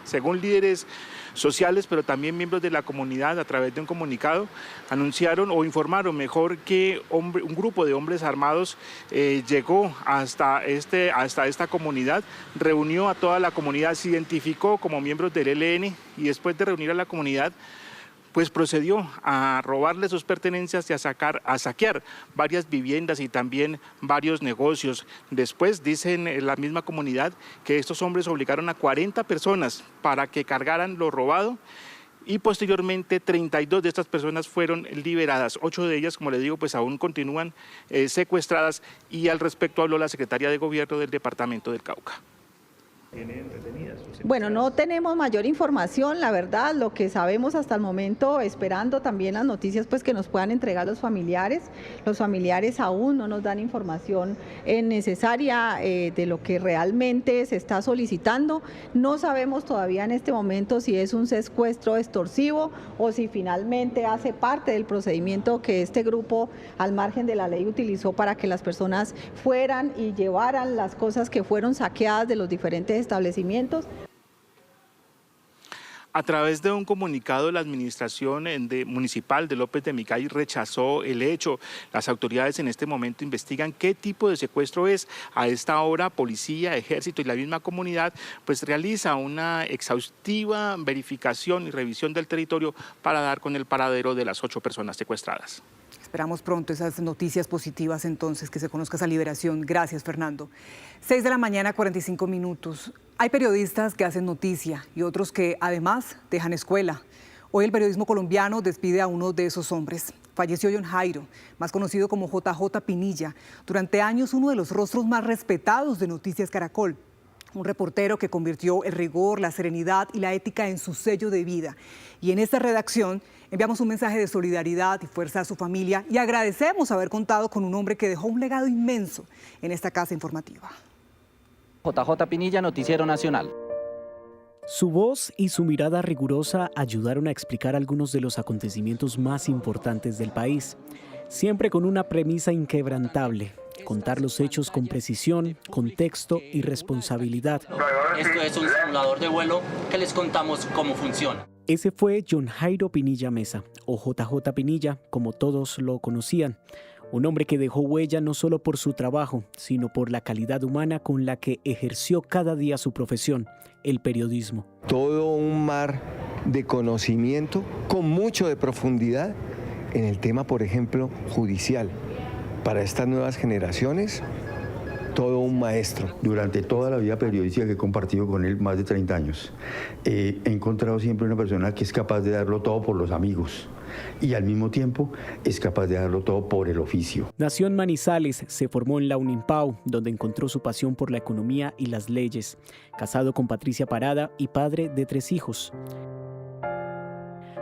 Según líderes sociales, pero también miembros de la comunidad, a través de un comunicado, anunciaron o informaron mejor que un grupo de hombres armados llegó hasta esta comunidad, reunió a toda la comunidad, se identificó como miembros del ELN y después de reunir a la comunidad, pues procedió a robarle sus pertenencias y a saquear varias viviendas y también varios negocios. Después, dicen en la misma comunidad, que estos hombres obligaron a 40 personas para que cargaran lo robado y posteriormente 32 de estas personas fueron liberadas. 8 de ellas, como le digo, pues aún continúan secuestradas y al respecto habló la secretaria de Gobierno del Departamento del Cauca. Bueno, no tenemos mayor información, la verdad, lo que sabemos hasta el momento, esperando también las noticias pues que nos puedan entregar los familiares aún no nos dan información necesaria de lo que realmente se está solicitando. No sabemos todavía en este momento si es un secuestro extorsivo o si finalmente hace parte del procedimiento que este grupo, al margen de la ley, utilizó para que las personas fueran y llevaran las cosas que fueron saqueadas de los diferentes establecimientos. A través de un comunicado, la administración municipal de López de Micay rechazó el hecho. Las autoridades en este momento investigan qué tipo de secuestro es. A esta hora, policía, ejército y la misma comunidad pues realiza una exhaustiva verificación y revisión del territorio para dar con el paradero de las 8 personas secuestradas. Esperamos pronto esas noticias positivas entonces, que se conozca esa liberación. Gracias, Fernando. 6 de la mañana, 45 minutos. Hay periodistas que hacen noticia y otros que además dejan escuela. Hoy el periodismo colombiano despide a uno de esos hombres. Falleció John Jairo, más conocido como JJ Pinilla, durante años uno de los rostros más respetados de Noticias Caracol. Un reportero que convirtió el rigor, la serenidad y la ética en su sello de vida. Y en esta redacción enviamos un mensaje de solidaridad y fuerza a su familia y agradecemos haber contado con un hombre que dejó un legado inmenso en esta casa informativa. JJ Pinilla, Noticiero Nacional. Su voz y su mirada rigurosa ayudaron a explicar algunos de los acontecimientos más importantes del país, siempre con una premisa inquebrantable: contar los hechos con precisión, contexto y responsabilidad. Esto es un simulador de vuelo que les contamos cómo funciona. Ese fue John Jairo Pinilla Mesa, o JJ Pinilla, como todos lo conocían. Un hombre que dejó huella no solo por su trabajo, sino por la calidad humana con la que ejerció cada día su profesión, el periodismo. Todo un mar de conocimiento con mucho de profundidad en el tema, por ejemplo, judicial. Para estas nuevas generaciones, todo un maestro. Durante toda la vida periodística que he compartido con él, más de 30 años, he encontrado siempre una persona que es capaz de darlo todo por los amigos y al mismo tiempo es capaz de darlo todo por el oficio. Nació en Manizales, se formó en la Unimpao, donde encontró su pasión por la economía y las leyes. Casado con Patricia Parada y padre de 3 hijos.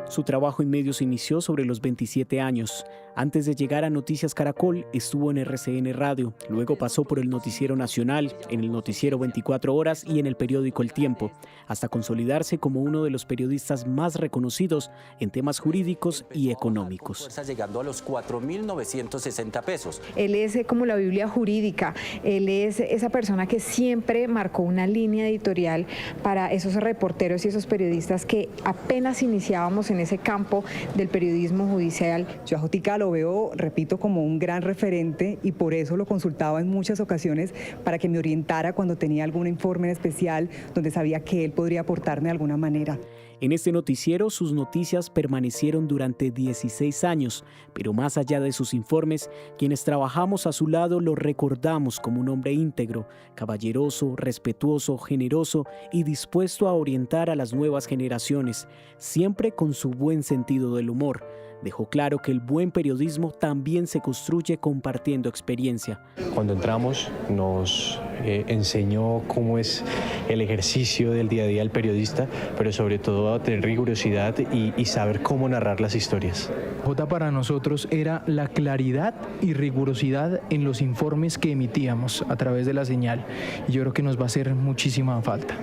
Su trabajo en medios inició sobre los 27 años. Antes de llegar a Noticias Caracol, estuvo en RCN Radio. Luego pasó por el Noticiero Nacional, en el Noticiero 24 Horas y en el periódico El Tiempo, hasta consolidarse como uno de los periodistas más reconocidos en temas jurídicos y económicos. Llegando a los 4.960 pesos. Él es como la Biblia jurídica. Él es esa persona que siempre marcó una línea editorial para esos reporteros y esos periodistas que apenas iniciábamos en ese campo del periodismo judicial. Yo a Jotica lo veo, repito, como un gran referente y por eso lo consultaba en muchas ocasiones para que me orientara cuando tenía algún informe en especial donde sabía que él podría aportarme de alguna manera. En este noticiero sus noticias permanecieron durante 16 años, pero más allá de sus informes, quienes trabajamos a su lado lo recordamos como un hombre íntegro, caballeroso, respetuoso, generoso y dispuesto a orientar a las nuevas generaciones, siempre con su buen sentido del humor. Dejó claro que el buen periodismo también se construye compartiendo experiencia. Cuando entramos nos enseñó cómo es el ejercicio del día a día del periodista, pero sobre todo a tener rigurosidad y saber cómo narrar las historias. J para nosotros era la claridad y rigurosidad en los informes que emitíamos a través de la señal. Y yo creo que nos va a hacer muchísima falta.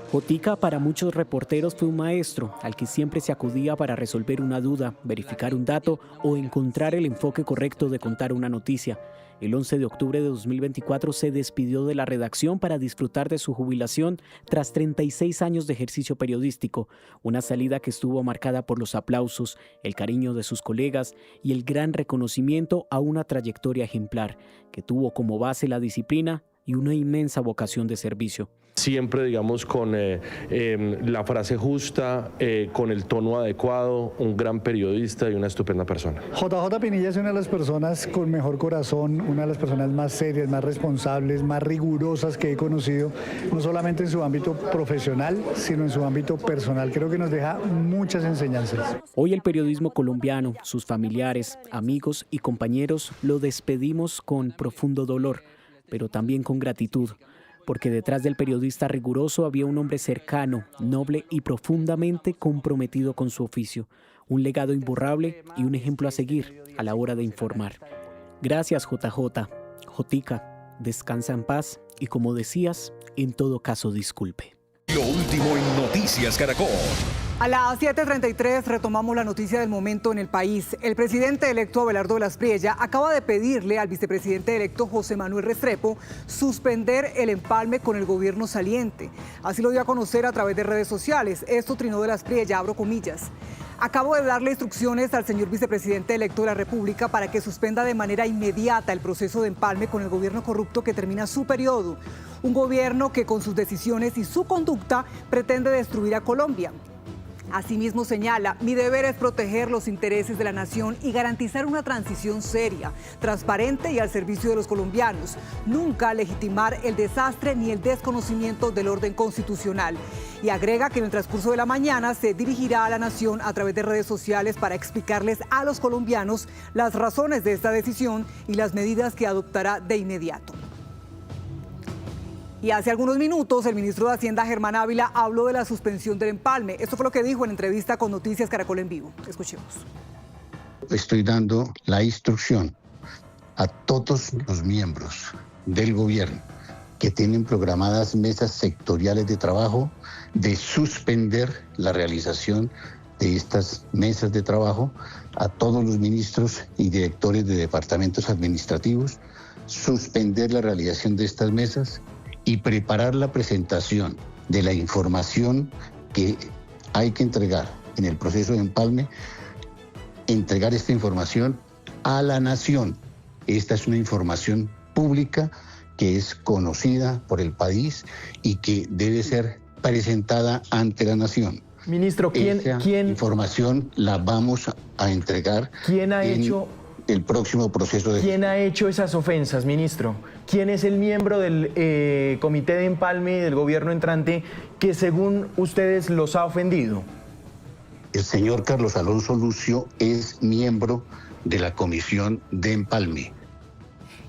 Jotica para muchos reporteros fue un maestro al que siempre se acudía para resolver una duda, verificar un dato o encontrar el enfoque correcto de contar una noticia. El 11 de octubre de 2024 se despidió de la redacción para disfrutar de su jubilación tras 36 años de ejercicio periodístico, una salida que estuvo marcada por los aplausos, el cariño de sus colegas y el gran reconocimiento a una trayectoria ejemplar que tuvo como base la disciplina y una inmensa vocación de servicio. Siempre, digamos, con la frase justa, con el tono adecuado, un gran periodista y una estupenda persona. JJ Pinilla es una de las personas con mejor corazón, una de las personas más serias, más responsables, más rigurosas que he conocido, no solamente en su ámbito profesional, sino en su ámbito personal. Creo que nos deja muchas enseñanzas. Hoy el periodismo colombiano, sus familiares, amigos y compañeros lo despedimos con profundo dolor, pero también con gratitud. Porque detrás del periodista riguroso había un hombre cercano, noble y profundamente comprometido con su oficio, un legado imborrable y un ejemplo a seguir a la hora de informar. Gracias, JJ. Jotica, descansa en paz y, como decías, en todo caso disculpe. Lo último en Noticias Caracol. A las 7:33 retomamos la noticia del momento en el país. El presidente electo Abelardo de la Espriella acaba de pedirle al vicepresidente electo José Manuel Restrepo suspender el empalme con el gobierno saliente. Así lo dio a conocer a través de redes sociales. Esto trinó de la Espriella, abro comillas. Acabo de darle instrucciones al señor vicepresidente electo de la República para que suspenda de manera inmediata el proceso de empalme con el gobierno corrupto que termina su periodo. Un gobierno que con sus decisiones y su conducta pretende destruir a Colombia. Asimismo señala, mi deber es proteger los intereses de la nación y garantizar una transición seria, transparente y al servicio de los colombianos. Nunca legitimar el desastre ni el desconocimiento del orden constitucional. Y agrega que en el transcurso de la mañana se dirigirá a la nación a través de redes sociales para explicarles a los colombianos las razones de esta decisión y las medidas que adoptará de inmediato. Y hace algunos minutos el ministro de Hacienda, Germán Ávila, habló de la suspensión del empalme. Esto fue lo que dijo en entrevista con Noticias Caracol en Vivo. Escuchemos. Estoy dando la instrucción a todos los miembros del gobierno que tienen programadas mesas sectoriales de trabajo de suspender la realización de estas mesas de trabajo, a todos los ministros y directores de departamentos administrativos, suspender la realización de estas mesas y preparar la presentación de la información que hay que entregar en el proceso de empalme, entregar esta información a la nación. Esta es una información pública que es conocida por el país y que debe ser presentada ante la nación. Ministro, ¿quién información la vamos a entregar? ¿Quién ha hecho el próximo proceso de... ¿Quién ha hecho esas ofensas, ministro? ¿Quién es el miembro del comité de empalme del gobierno entrante que según ustedes los ha ofendido? El señor Carlos Alonso Lucio es miembro de la comisión de empalme.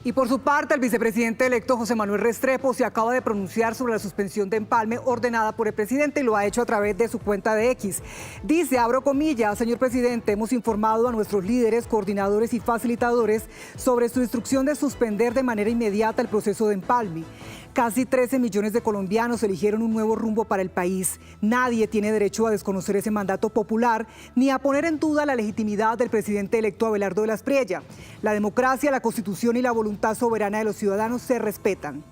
Y por su parte, el vicepresidente electo José Manuel Restrepo se acaba de pronunciar sobre la suspensión de empalme ordenada por el presidente y lo ha hecho a través de su cuenta de X. Dice, abro comillas, señor presidente, hemos informado a nuestros líderes, coordinadores y facilitadores sobre su instrucción de suspender de manera inmediata el proceso de empalme. Casi 13 millones de colombianos eligieron un nuevo rumbo para el país. Nadie tiene derecho a desconocer ese mandato popular ni a poner en duda la legitimidad del presidente electo Abelardo de la Espriella. La democracia, la Constitución y la voluntad soberana de los ciudadanos se respetan.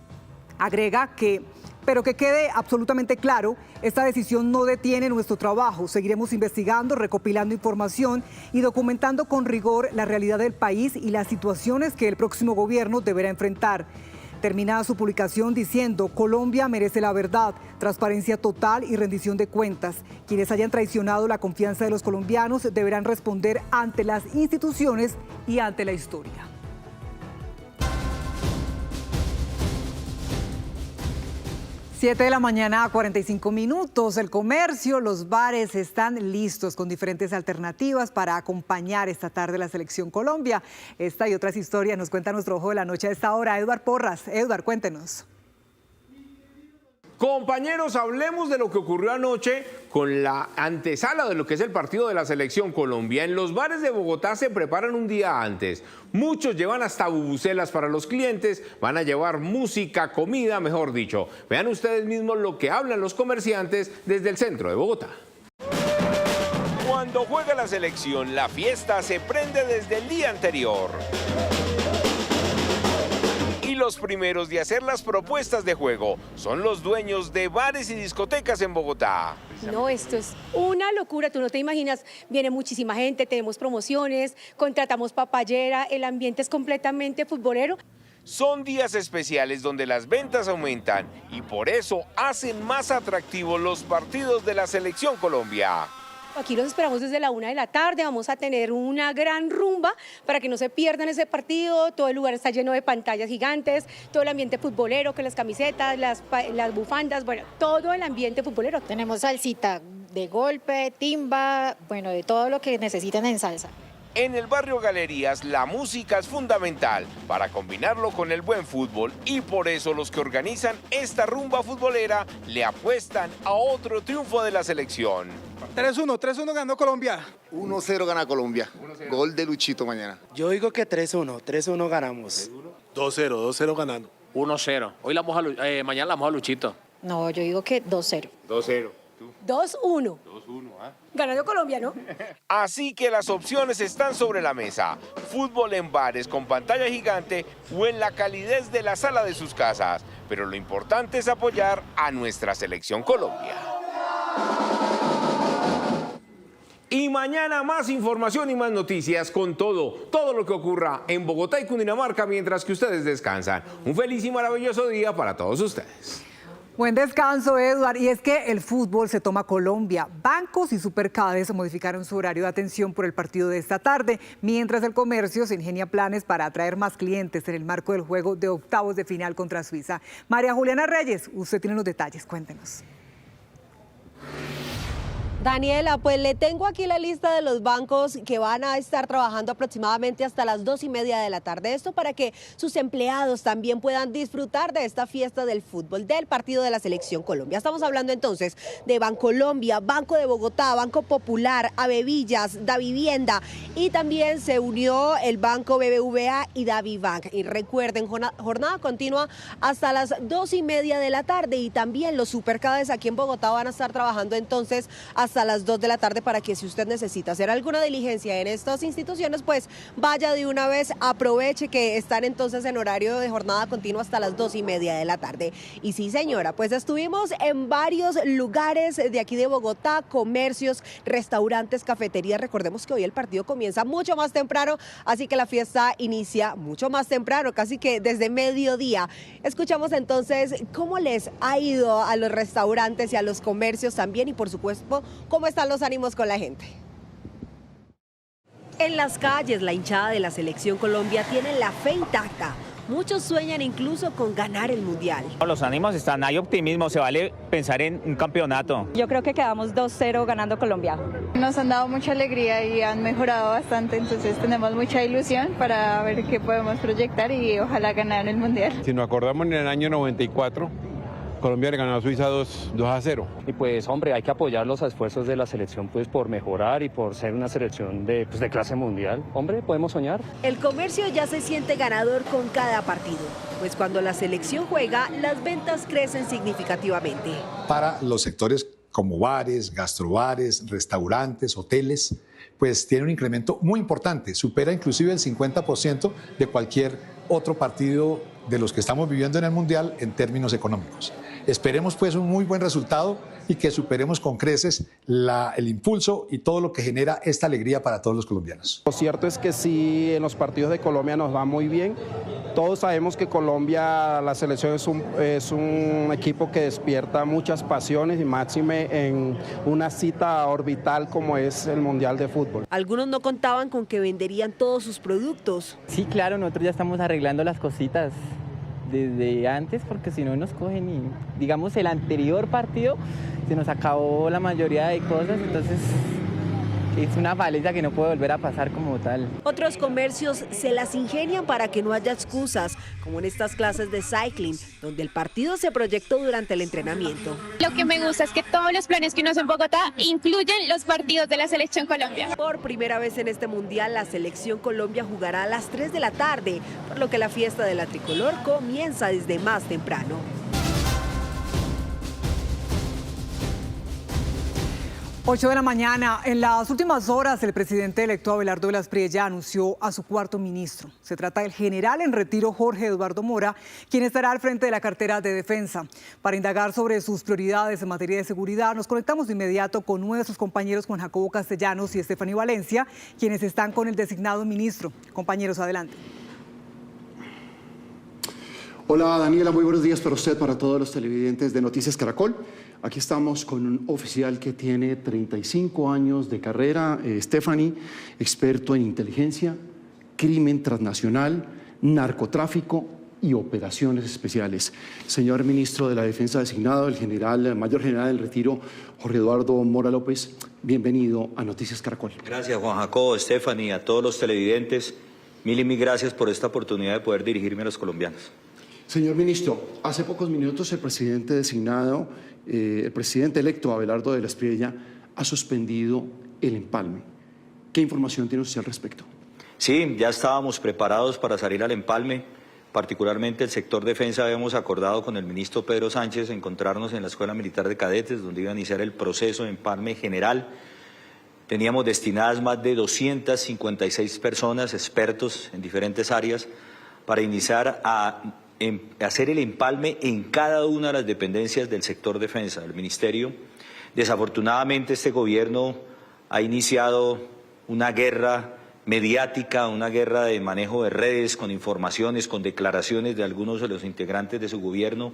Agrega pero que quede absolutamente claro, esta decisión no detiene nuestro trabajo. Seguiremos investigando, recopilando información y documentando con rigor la realidad del país y las situaciones que el próximo gobierno deberá enfrentar. Termina su publicación diciendo, Colombia merece la verdad, transparencia total y rendición de cuentas. Quienes hayan traicionado la confianza de los colombianos deberán responder ante las instituciones y ante la historia. Siete de la mañana, 45 minutos. El comercio, los bares están listos con diferentes alternativas para acompañar esta tarde la Selección Colombia. Esta y otras historias nos cuenta nuestro ojo de la noche a esta hora, Edward Porras. Edward, cuéntenos. Compañeros, hablemos de lo que ocurrió anoche con la antesala de lo que es el partido de la Selección Colombia. En los bares de Bogotá se preparan un día antes. Muchos llevan hasta bubucelas para los clientes, van a llevar música, comida, mejor dicho. Vean ustedes mismos lo que hablan los comerciantes desde el centro de Bogotá. Cuando juega la selección, la fiesta se prende desde el día anterior. Y los primeros de hacer las propuestas de juego son los dueños de bares y discotecas en Bogotá. No, esto es una locura, tú no te imaginas, viene muchísima gente, tenemos promociones, contratamos papayera, el ambiente es completamente futbolero. Son días especiales donde las ventas aumentan y por eso hacen más atractivos los partidos de la Selección Colombia. Aquí los esperamos desde la 1 de la tarde, vamos a tener una gran rumba para que no se pierdan ese partido, todo el lugar está lleno de pantallas gigantes, todo el ambiente futbolero, con las camisetas, las bufandas, bueno, todo el ambiente futbolero. Tenemos salsita de golpe, timba, bueno, de todo lo que necesiten en salsa. En el barrio Galerías, la música es fundamental para combinarlo con el buen fútbol y por eso los que organizan esta rumba futbolera le apuestan a otro triunfo de la selección. 3-1 ganó Colombia. 1-0 gana Colombia. Gol de Luchito mañana. Yo digo que 3-1 ganamos. 2-0 ganando. 1-0. Mañana la vamos a Luchito. No, yo digo que 2-0. 2-0. 2-1. 2-1, ¿ah? Ganando Colombia, ¿no? Así que las opciones están sobre la mesa. Fútbol en bares con pantalla gigante o en la calidez de la sala de sus casas. Pero lo importante es apoyar a nuestra selección Colombia. Y mañana más información y más noticias con todo lo que ocurra en Bogotá y Cundinamarca mientras que ustedes descansan. Un feliz y maravilloso día para todos ustedes. Buen descanso, Edward. Y es que el fútbol se toma Colombia. Bancos y supercades modificaron su horario de atención por el partido de esta tarde, mientras el comercio se ingenia planes para atraer más clientes en el marco del juego de octavos de final contra Suiza. María Juliana Reyes, usted tiene los detalles, cuéntenos. Daniela, pues le tengo aquí la lista de los bancos que van a estar trabajando aproximadamente hasta las 2:30 de la tarde. Esto para que sus empleados también puedan disfrutar de esta fiesta del fútbol, del partido de la Selección Colombia. Estamos hablando entonces de Bancolombia, Banco de Bogotá, Banco Popular, Avevillas, Davivienda y también se unió el Banco BBVA y Davibank. Y recuerden, jornada continua hasta las 2:30 de la tarde y también los supercades aquí en Bogotá van a estar trabajando entonces hasta las 2 de la tarde para que si usted necesita hacer alguna diligencia en estas instituciones, pues vaya de una vez, aproveche que están entonces en horario de jornada continua hasta las 2:30 de la tarde. Y sí, señora, pues estuvimos en varios lugares de aquí de Bogotá, comercios, restaurantes, cafeterías. Recordemos que hoy el partido comienza mucho más temprano, así que la fiesta inicia mucho más temprano, casi que desde mediodía. Escuchamos entonces cómo les ha ido a los restaurantes y a los comercios también y por supuesto cómo están los ánimos con la gente. En las calles, la hinchada de la Selección Colombia tiene la fe intacta. Muchos sueñan incluso con ganar el Mundial. Los ánimos están, hay optimismo, se vale pensar en un campeonato. Yo creo que quedamos 2-0 ganando Colombia. Nos han dado mucha alegría y han mejorado bastante, entonces tenemos mucha ilusión para ver qué podemos proyectar y ojalá ganar el Mundial. Si nos acordamos en el año 94, Colombia le ganó a Suiza 2-0. Y pues hombre, hay que apoyar los esfuerzos de la selección pues por mejorar y por ser una selección de clase mundial. Hombre, podemos soñar. El comercio ya se siente ganador con cada partido, pues cuando la selección juega, las ventas crecen significativamente. Para los sectores como bares, gastrobares, restaurantes, hoteles, pues tiene un incremento muy importante, supera inclusive el 50% de cualquier otro partido de los que estamos viviendo en el Mundial en términos económicos. Esperemos pues un muy buen resultado y que superemos con creces el impulso y todo lo que genera esta alegría para todos los colombianos. Lo cierto es que sí, en los partidos de Colombia nos va muy bien. Todos sabemos que Colombia, la selección es un equipo que despierta muchas pasiones y máxime en una cita orbital como es el Mundial de Fútbol. Algunos no contaban con que venderían todos sus productos. Sí, claro, nosotros ya estamos arreglando las cositas desde antes porque si no nos cogen y digamos el anterior partido se nos acabó la mayoría de cosas, entonces es una falencia que no puede volver a pasar como tal. Otros comercios se las ingenian para que no haya excusas, como en estas clases de cycling, donde el partido se proyectó durante el entrenamiento. Lo que me gusta es que todos los planes que uno hace en Bogotá incluyen los partidos de la Selección Colombia. Por primera vez en este Mundial, la Selección Colombia jugará a las 3 de la tarde, por lo que la fiesta de la tricolor comienza desde más temprano. 8 de la mañana. En las últimas horas, el presidente electo Abelardo de las Priella anunció a su cuarto ministro. Se trata del general en retiro Jorge Eduardo Mora, quien estará al frente de la cartera de defensa. Para indagar sobre sus prioridades en materia de seguridad, nos conectamos de inmediato con nuestros compañeros Juan Jacobo Castellanos y Estefanía Valencia, quienes están con el designado ministro. Compañeros, adelante. Hola Daniela, muy buenos días para usted, para todos los televidentes de Noticias Caracol. Aquí estamos con un oficial que tiene 35 años de carrera, Stephanie, experto en inteligencia, crimen transnacional, narcotráfico y operaciones especiales. Señor ministro de la Defensa designado, el mayor general del retiro, Jorge Eduardo Mora López, bienvenido a Noticias Caracol. Gracias Juan Jacobo, Stephanie, a todos los televidentes. Mil y mil gracias por esta oportunidad de poder dirigirme a los colombianos. Señor ministro, hace pocos minutos el presidente designado, el presidente electo Abelardo de las Priella, ha suspendido el empalme. ¿Qué información tiene usted al respecto? Sí, ya estábamos preparados para salir al empalme particularmente el sector defensa, habíamos acordado con el ministro Pedro Sánchez encontrarnos en la Escuela Militar de Cadetes, donde iba a iniciar el proceso de empalme general. Teníamos destinadas más de 256 personas, expertos en diferentes áreas, para iniciar a hacer el empalme en cada una de las dependencias del sector defensa, del Ministerio. Desafortunadamente, este gobierno ha iniciado una guerra mediática, una guerra de manejo de redes, con informaciones, con declaraciones de algunos de los integrantes de su gobierno,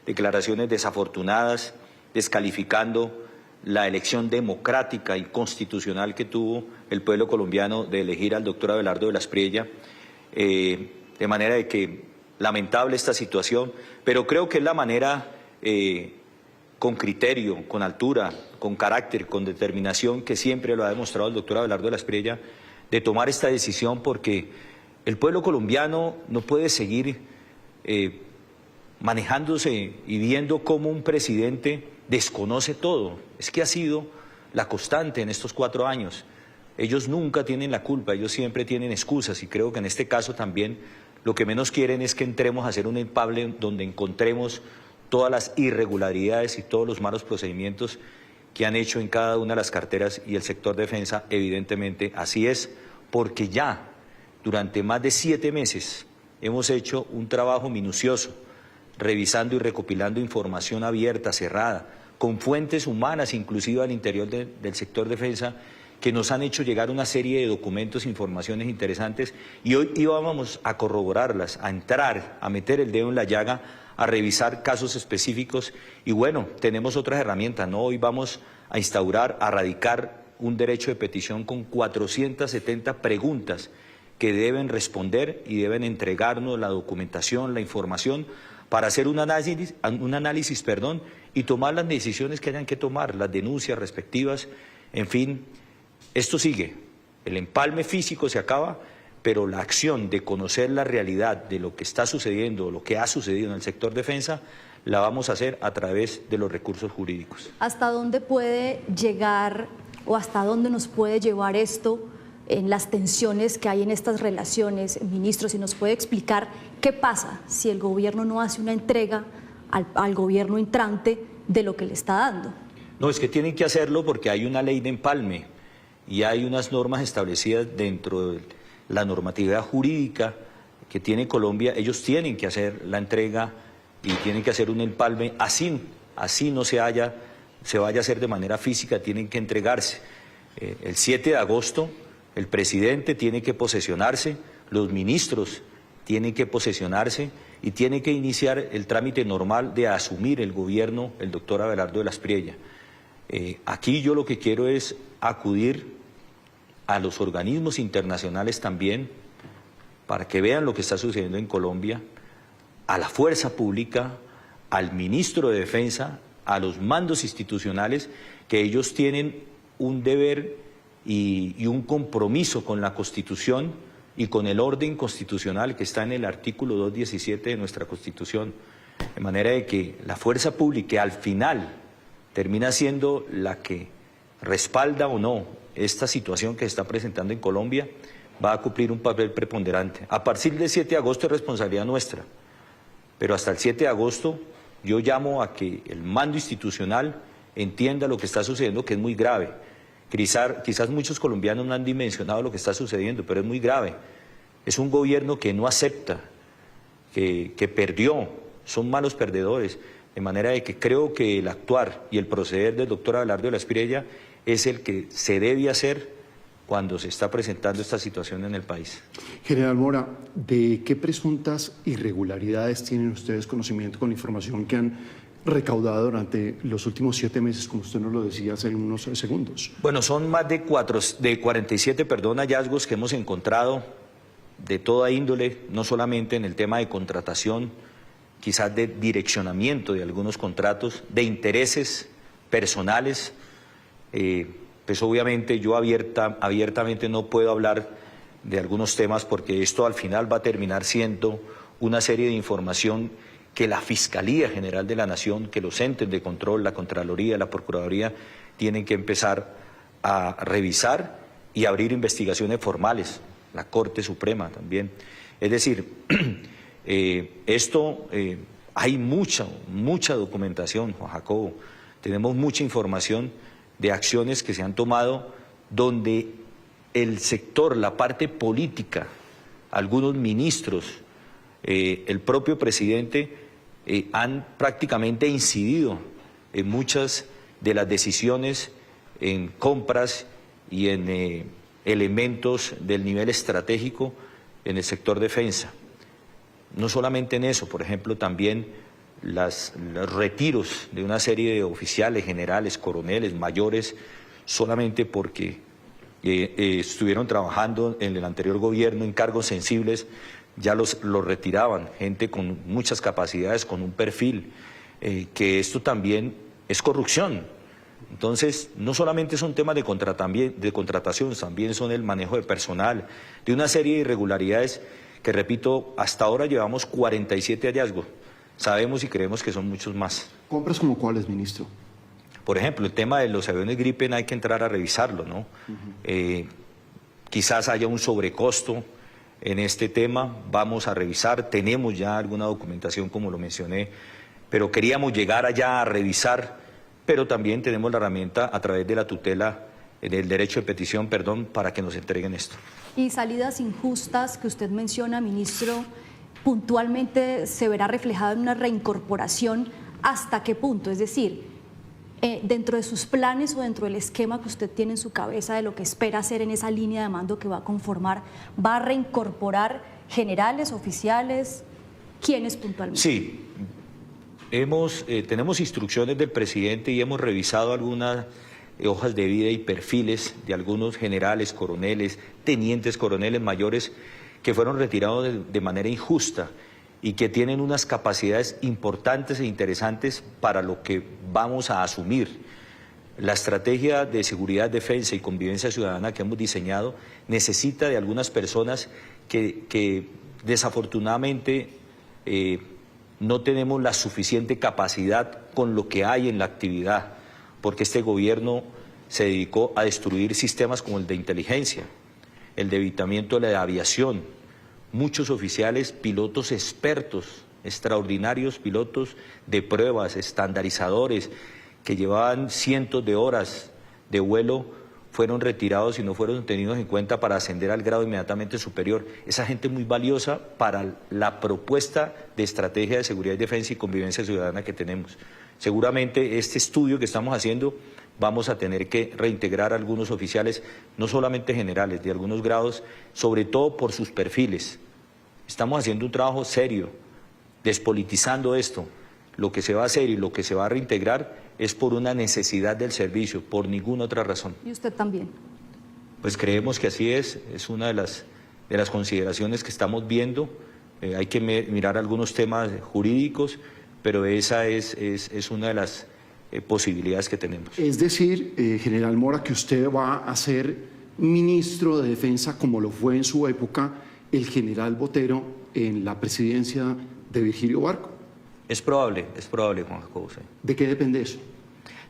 declaraciones desafortunadas, descalificando la elección democrática y constitucional que tuvo el pueblo colombiano de elegir al doctor Abelardo de la Espriella, de manera de que lamentable esta situación, pero creo que es la manera con criterio, con altura, con carácter, con determinación que siempre lo ha demostrado el doctor Abelardo de la Espriella, de tomar esta decisión, porque el pueblo colombiano no puede seguir manejándose y viendo cómo un presidente desconoce todo. Es que ha sido la constante en estos 4 años. Ellos nunca tienen la culpa, ellos siempre tienen excusas, y creo que en este caso también lo que menos quieren es que entremos a hacer un empalme donde encontremos todas las irregularidades y todos los malos procedimientos que han hecho en cada una de las carteras, y el sector defensa evidentemente así es, porque ya durante más de 7 meses hemos hecho un trabajo minucioso, revisando y recopilando información abierta, cerrada, con fuentes humanas, inclusive al interior del sector defensa, que nos han hecho llegar una serie de documentos, informaciones interesantes, y hoy íbamos a corroborarlas, a entrar, a meter el dedo en la llaga, a revisar casos específicos, y bueno, tenemos otras herramientas, ¿no? Hoy vamos a instaurar, a radicar un derecho de petición con 470 preguntas que deben responder y deben entregarnos la documentación, la información, para hacer un análisis, y tomar las decisiones que hayan que tomar, las denuncias respectivas. En fin, esto sigue. El empalme físico se acaba, pero la acción de conocer la realidad de lo que está sucediendo, lo que ha sucedido en el sector defensa, la vamos a hacer a través de los recursos jurídicos. ¿Hasta dónde puede llegar o hasta dónde nos puede llevar esto en las tensiones que hay en estas relaciones? Ministro, si nos puede explicar qué pasa si el gobierno no hace una entrega al gobierno entrante de lo que le está dando. No, es que tienen que hacerlo porque hay una ley de empalme y hay unas normas establecidas dentro de la normatividad jurídica que tiene Colombia. Ellos tienen que hacer la entrega y tienen que hacer un empalme, así no se vaya a hacer de manera física, tienen que entregarse. El 7 de agosto el presidente tiene que posesionarse, los ministros tienen que posesionarse y tiene que iniciar el trámite normal de asumir el gobierno el doctor Abelardo de la Espriella. Aquí yo lo que quiero es acudir a los organismos internacionales también para que vean lo que está sucediendo en Colombia, a la fuerza pública, al ministro de Defensa, a los mandos institucionales, que ellos tienen un deber y un compromiso con la Constitución y con el orden constitucional que está en el artículo 217 de nuestra Constitución, de manera de que la fuerza pública al final termina siendo la que respalda o no esta situación que se está presentando en Colombia, va a cumplir un papel preponderante. A partir del 7 de agosto es responsabilidad nuestra, pero hasta el 7 de agosto yo llamo a que el mando institucional entienda lo que está sucediendo, que es muy grave. Quizás muchos colombianos no han dimensionado lo que está sucediendo, pero es muy grave. Es un gobierno que no acepta, que perdió, son malos perdedores, de manera de que creo que el actuar y el proceder del doctor Abelardo de la Espriella es el que se debe hacer cuando se está presentando esta situación en el país. General Mora, ¿de qué presuntas irregularidades tienen ustedes conocimiento con la información que han recaudado durante los últimos 7 meses, como usted nos lo decía hace unos segundos? Bueno, son más de 47 hallazgos que hemos encontrado de toda índole, no solamente en el tema de contratación, quizás de direccionamiento de algunos contratos, de intereses personales. Pues obviamente yo abiertamente no puedo hablar de algunos temas porque esto al final va a terminar siendo una serie de información que la Fiscalía General de la Nación, que los entes de control, la Contraloría, la Procuraduría, tienen que empezar a revisar y abrir investigaciones formales, la Corte Suprema también. Es decir, Hay mucha documentación, Juan Jacobo. Tenemos mucha información de acciones que se han tomado donde el sector, la parte política, algunos ministros, el propio presidente han prácticamente incidido en muchas de las decisiones en compras y en elementos del nivel estratégico en el sector defensa. No solamente en eso, por ejemplo, también los retiros de una serie de oficiales, generales, coroneles, mayores, solamente porque estuvieron trabajando en el anterior gobierno en cargos sensibles, ya los retiraban, gente con muchas capacidades, con un perfil, que esto también es corrupción. Entonces, no solamente son temas de contratación, también son el manejo de personal, de una serie de irregularidades que, repito, hasta ahora llevamos 47 hallazgos. Sabemos y creemos que son muchos más. ¿Compras como cuáles, ministro? Por ejemplo, el tema de los aviones Gripen hay que entrar a revisarlo, ¿no? Quizás haya un sobrecosto en este tema, vamos a revisar, tenemos ya alguna documentación, como lo mencioné, pero queríamos llegar allá a revisar, pero también tenemos la herramienta a través de la tutela, del derecho de petición, para que nos entreguen esto. Y salidas injustas que usted menciona, ministro, puntualmente se verá reflejado en una reincorporación, ¿hasta qué punto? Es decir, dentro de sus planes o dentro del esquema que usted tiene en su cabeza de lo que espera hacer en esa línea de mando que va a conformar, ¿va a reincorporar generales, oficiales? ¿Quiénes puntualmente? Sí, tenemos instrucciones del presidente y hemos revisado algunas hojas de vida y perfiles de algunos generales, coroneles, tenientes coroneles mayores que fueron retirados de manera injusta y que tienen unas capacidades importantes e interesantes para lo que vamos a asumir. La estrategia de seguridad, defensa y convivencia ciudadana que hemos diseñado necesita de algunas personas que desafortunadamente no tenemos la suficiente capacidad con lo que hay en la actividad, porque este gobierno se dedicó a destruir sistemas como el de inteligencia, el de evitamiento de la aviación. Muchos oficiales, pilotos expertos, extraordinarios pilotos de pruebas, estandarizadores, que llevaban cientos de horas de vuelo, fueron retirados y no fueron tenidos en cuenta para ascender al grado inmediatamente superior. Esa gente muy valiosa para la propuesta de estrategia de seguridad y defensa y convivencia ciudadana que tenemos. Seguramente este estudio que estamos haciendo vamos a tener que reintegrar a algunos oficiales, no solamente generales, de algunos grados, sobre todo por sus perfiles. Estamos haciendo un trabajo serio, despolitizando esto. Lo que se va a hacer y lo que se va a reintegrar es por una necesidad del servicio, por ninguna otra razón. ¿Y usted también? Pues creemos que así es una de las consideraciones que estamos viendo. Hay que mirar algunos temas jurídicos, pero esa es una de las posibilidades que tenemos. Es decir, general Mora, que usted va a ser ministro de Defensa como lo fue en su época el general Botero en la presidencia de Virgilio Barco. Es probable, Juan Jacobo. Sí. ¿De qué depende eso?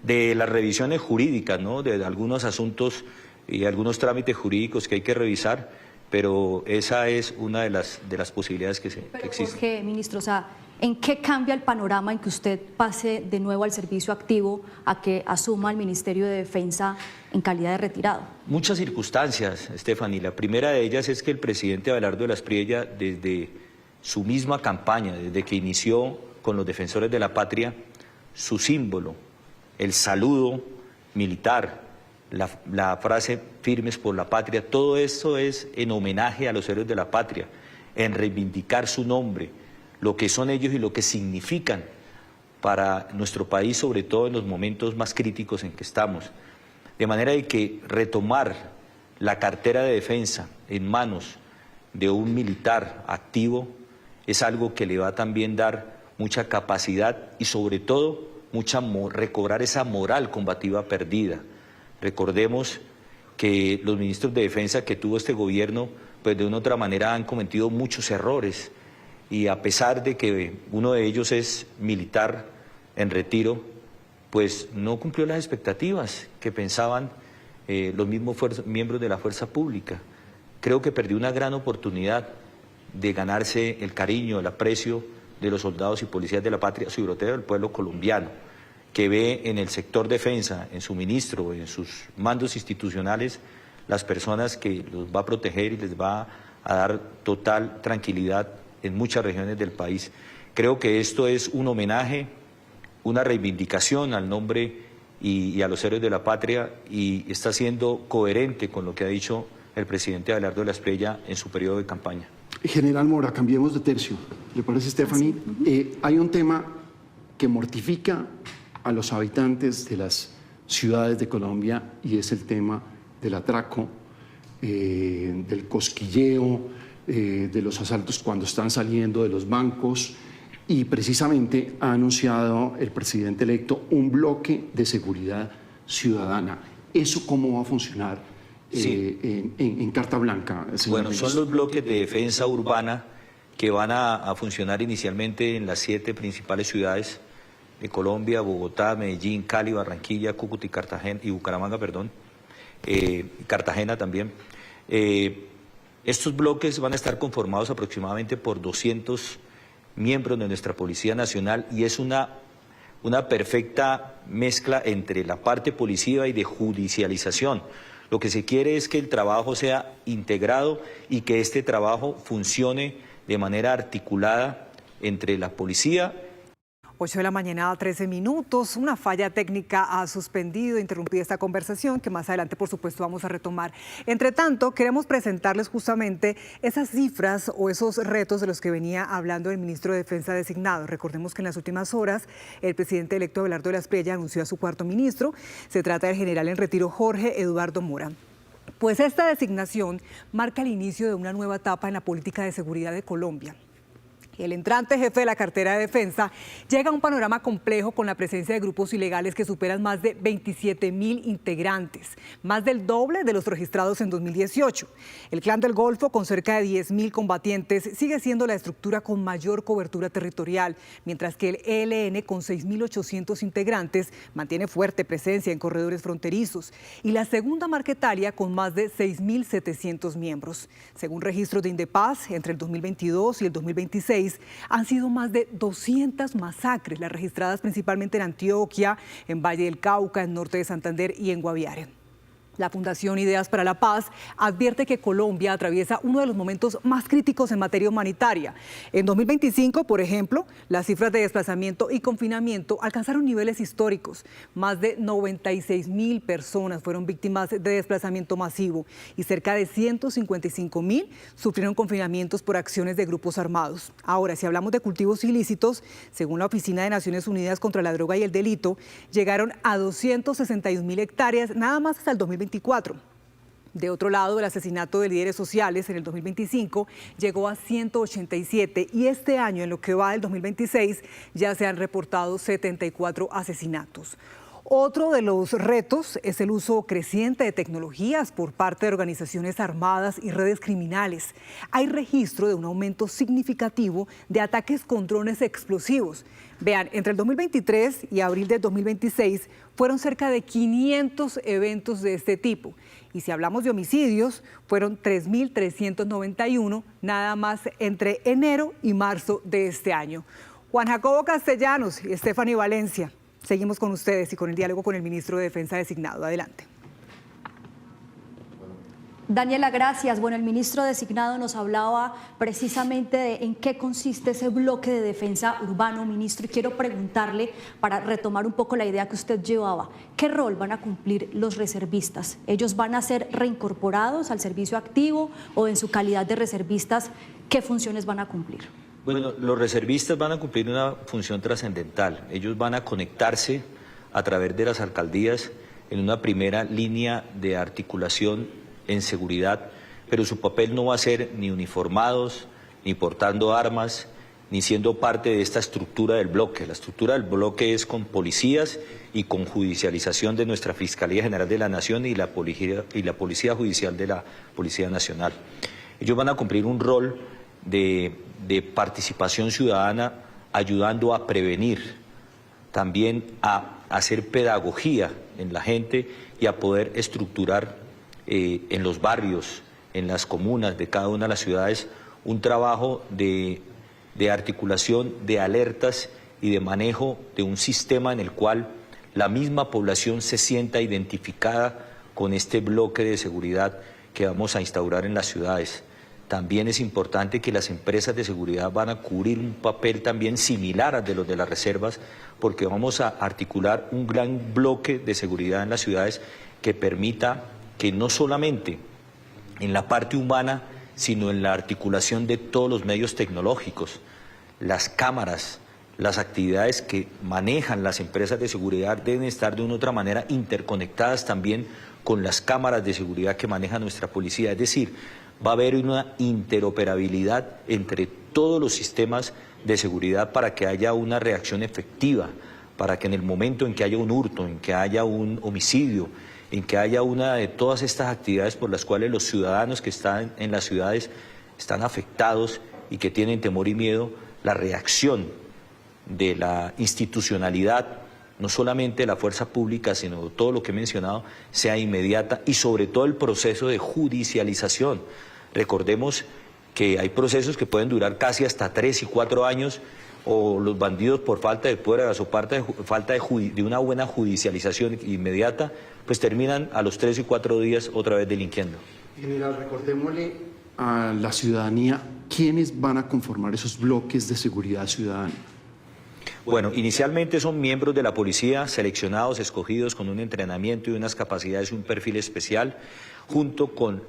De las revisiones jurídicas, ¿no? De algunos asuntos y algunos trámites jurídicos que hay que revisar, pero esa es una de las posibilidades que existen. ¿Por qué, ministro? O sea, ¿en qué cambia el panorama en que usted pase de nuevo al servicio activo a que asuma el Ministerio de Defensa en calidad de retirado? Muchas circunstancias, Stephanie. La primera de ellas es que el presidente Abelardo de la Espriella, desde su misma campaña, desde que inició con los defensores de la patria, su símbolo, el saludo militar, la frase firmes por la patria, todo esto es en homenaje a los héroes de la patria, en reivindicar su nombre, lo que son ellos y lo que significan para nuestro país, sobre todo en los momentos más críticos en que estamos. De manera de que retomar la cartera de defensa en manos de un militar activo es algo que le va a también dar mucha capacidad y sobre todo recobrar esa moral combativa perdida. Recordemos que los ministros de defensa que tuvo este gobierno, pues de una u otra manera han cometido muchos errores y a pesar de que uno de ellos es militar en retiro, pues no cumplió las expectativas que pensaban los mismos miembros de la fuerza pública. Creo que perdió una gran oportunidad de ganarse el cariño, el aprecio de los soldados y policías de la patria, sobre todo del pueblo colombiano, que ve en el sector defensa, en su ministro, en sus mandos institucionales, las personas que los va a proteger y les va a dar total tranquilidad en muchas regiones del país. Creo que esto es un homenaje, una reivindicación al nombre y a los héroes de la patria, y está siendo coherente con lo que ha dicho el presidente Abelardo de la Espriella en su periodo de campaña. General Mora, cambiemos de tercio. ¿Le parece, Stephanie? Hay un tema que mortifica a los habitantes de las ciudades de Colombia y es el tema del atraco, del cosquilleo, de los asaltos cuando están saliendo de los bancos, y precisamente ha anunciado el presidente electo un bloque de seguridad ciudadana. ¿Eso cómo va a funcionar en Carta Blanca, señor Bueno, ministro? son los bloques de defensa urbana que van a funcionar inicialmente en las 7 principales ciudades de Colombia: Bogotá, Medellín, Cali, Barranquilla, Cúcuta y Cartagena, y Bucaramanga, perdón, Cartagena también. Estos bloques van a estar conformados aproximadamente por 200 miembros de nuestra Policía Nacional, y es una perfecta mezcla entre la parte policiva y de judicialización. Lo que se quiere es que el trabajo sea integrado y que este trabajo funcione de manera articulada entre la policía. 8 de la mañana, 13 minutos. Una falla técnica ha suspendido, interrumpido esta conversación que más adelante, por supuesto, vamos a retomar. Entre tanto, queremos presentarles justamente esas cifras o esos retos de los que venía hablando el ministro de Defensa designado. Recordemos que en las últimas horas el presidente electo Abelardo de la Espriella anunció a su cuarto ministro. Se trata del general en retiro Jorge Eduardo Mora. Pues esta designación marca el inicio de una nueva etapa en la política de seguridad de Colombia. El entrante jefe de la cartera de defensa llega a un panorama complejo con la presencia de grupos ilegales que superan más de 27.000 integrantes, más del doble de los registrados en 2018. El Clan del Golfo, con cerca de 10.000 combatientes, sigue siendo la estructura con mayor cobertura territorial, mientras que el ELN, con 6.800 integrantes, mantiene fuerte presencia en corredores fronterizos, y la segunda marquetalia con más de 6.700 miembros. Según registros de Indepaz, entre el 2022 y el 2026, han sido más de 200 masacres, las registradas principalmente en Antioquia, en Valle del Cauca, en Norte de Santander y en Guaviare. La Fundación Ideas para la Paz advierte que Colombia atraviesa uno de los momentos más críticos en materia humanitaria. En 2025, por ejemplo, las cifras de desplazamiento y confinamiento alcanzaron niveles históricos. Más de 96.000 personas fueron víctimas de desplazamiento masivo y cerca de 155.000 sufrieron confinamientos por acciones de grupos armados. Ahora, si hablamos de cultivos ilícitos, según la Oficina de Naciones Unidas contra la Droga y el Delito, llegaron a 261.000 hectáreas nada más hasta el 2024. De otro lado, el asesinato de líderes sociales en el 2025 llegó a 187 y este año, en lo que va del 2026, ya se han reportado 74 asesinatos. Otro de los retos es el uso creciente de tecnologías por parte de organizaciones armadas y redes criminales. Hay registro de un aumento significativo de ataques con drones explosivos. Vean, entre el 2023 y abril del 2026 fueron cerca de 500 eventos de este tipo. Y si hablamos de homicidios, fueron 3.391 nada más entre enero y marzo de este año. Juan Jacobo Castellanos y Stephanie Valencia. Seguimos con ustedes y con el diálogo con el ministro de Defensa designado. Adelante. Daniela, gracias. Bueno, el ministro designado nos hablaba precisamente de en qué consiste ese bloque de defensa urbano, ministro, y quiero preguntarle, para retomar un poco la idea que usted llevaba, ¿qué rol van a cumplir los reservistas? ¿Ellos van a ser reincorporados al servicio activo o en su calidad de reservistas, qué funciones van a cumplir? Bueno, los reservistas van a cumplir una función trascendental. Ellos van a conectarse a través de las alcaldías en una primera línea de articulación en seguridad, pero su papel no va a ser ni uniformados, ni portando armas, ni siendo parte de esta estructura del bloque. La estructura del bloque es con policías y con judicialización de nuestra Fiscalía General de la Nación y la Policía Judicial de la Policía Nacional. Ellos van a cumplir un rol de participación ciudadana, ayudando a prevenir, también a hacer pedagogía en la gente y a poder estructurar en los barrios, en las comunas de cada una de las ciudades, un trabajo de articulación de alertas y de manejo de un sistema en el cual la misma población se sienta identificada con este bloque de seguridad que vamos a instaurar en las ciudades. También es importante que las empresas de seguridad van a cubrir un papel también similar al de los de las reservas, porque vamos a articular un gran bloque de seguridad en las ciudades que permita que no solamente en la parte humana, sino en la articulación de todos los medios tecnológicos, las cámaras, las actividades que manejan las empresas de seguridad deben estar de una u otra manera interconectadas también con las cámaras de seguridad que maneja nuestra policía. Es decir, va a haber una interoperabilidad entre todos los sistemas de seguridad para que haya una reacción efectiva, para que en el momento en que haya un hurto, en que haya un homicidio, en que haya una de todas estas actividades por las cuales los ciudadanos que están en las ciudades están afectados y que tienen temor y miedo, la reacción de la institucionalidad, no solamente de la fuerza pública, sino todo lo que he mencionado, sea inmediata y sobre todo el proceso de judicialización. Recordemos que hay procesos que pueden durar casi hasta 3 y 4 años, o los bandidos por falta de pruebas o falta de una buena judicialización inmediata, pues terminan a los 3 y 4 días otra vez delinquiendo. General, recordémosle a la ciudadanía quiénes van a conformar esos bloques de seguridad ciudadana. Bueno, inicialmente son miembros de la policía seleccionados, escogidos con un entrenamiento y unas capacidades y un perfil especial, junto con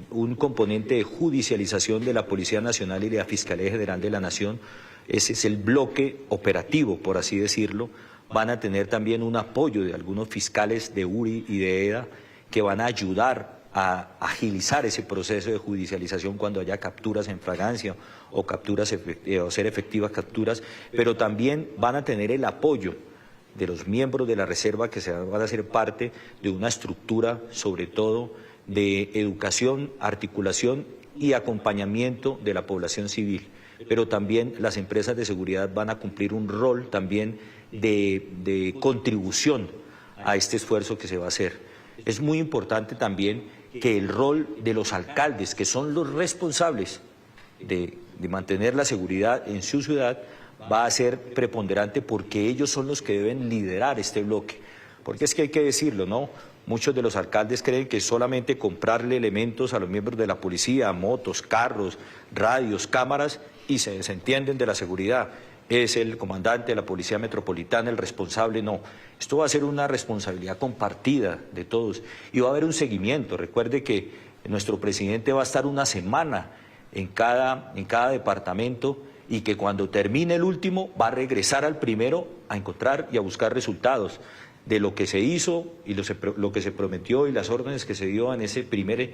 un componente de judicialización de la Policía Nacional y de la Fiscalía General de la Nación. Ese es el bloque operativo, por así decirlo. Van a tener también un apoyo de algunos fiscales de URI y de EDA que van a ayudar a agilizar ese proceso de judicialización cuando haya capturas en fragancia o capturas o ser efectivas capturas, pero también van a tener el apoyo de los miembros de la reserva que van a ser parte de una estructura, sobre todo de educación, articulación y acompañamiento de la población civil. Pero también las empresas de seguridad van a cumplir un rol también de contribución a este esfuerzo que se va a hacer. Es muy importante también que el rol de los alcaldes, que son los responsables de mantener la seguridad en su ciudad, va a ser preponderante porque ellos son los que deben liderar este bloque. Porque es que hay que decirlo, ¿no? Muchos de los alcaldes creen que solamente comprarle elementos a los miembros de la policía, motos, carros, radios, cámaras, y se desentienden de la seguridad. Es el comandante de la Policía Metropolitana el responsable, no. Esto va a ser una responsabilidad compartida de todos y va a haber un seguimiento. Recuerde que nuestro presidente va a estar una semana en cada departamento y que cuando termine el último va a regresar al primero a encontrar y a buscar resultados de lo que se hizo y lo que se prometió y las órdenes que se dio en ese primer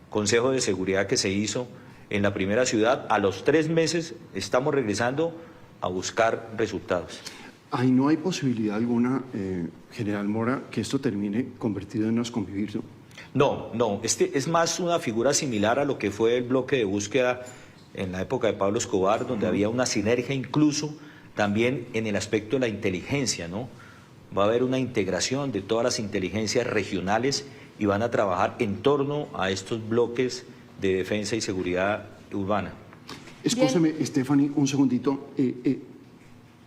Consejo de Seguridad que se hizo en la primera ciudad. A los 3 meses estamos regresando a buscar resultados. Ahí no hay posibilidad alguna, General Mora, que esto termine convertido en convivir. No, este es más una figura similar a lo que fue el bloque de búsqueda en la época de Pablo Escobar, donde había una sinergia incluso también en el aspecto de la inteligencia, ¿no? Va a haber una integración de todas las inteligencias regionales y van a trabajar en torno a estos bloques de defensa y seguridad urbana. Escúcheme, Stephanie, un segundito.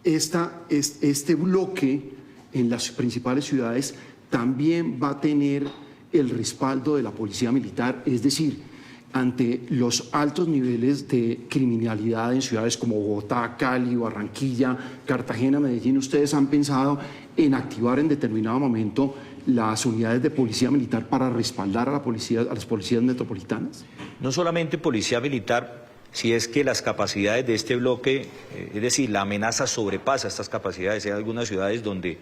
Este bloque en las principales ciudades también va a tener el respaldo de la policía militar, es decir, ante los altos niveles de criminalidad en ciudades como Bogotá, Cali, Barranquilla, Cartagena, Medellín, ¿ustedes han pensado en activar en determinado momento las unidades de policía militar para respaldar a las policías metropolitanas? No solamente policía militar, si es que las capacidades de este bloque, es decir, la amenaza sobrepasa estas capacidades. Hay algunas ciudades donde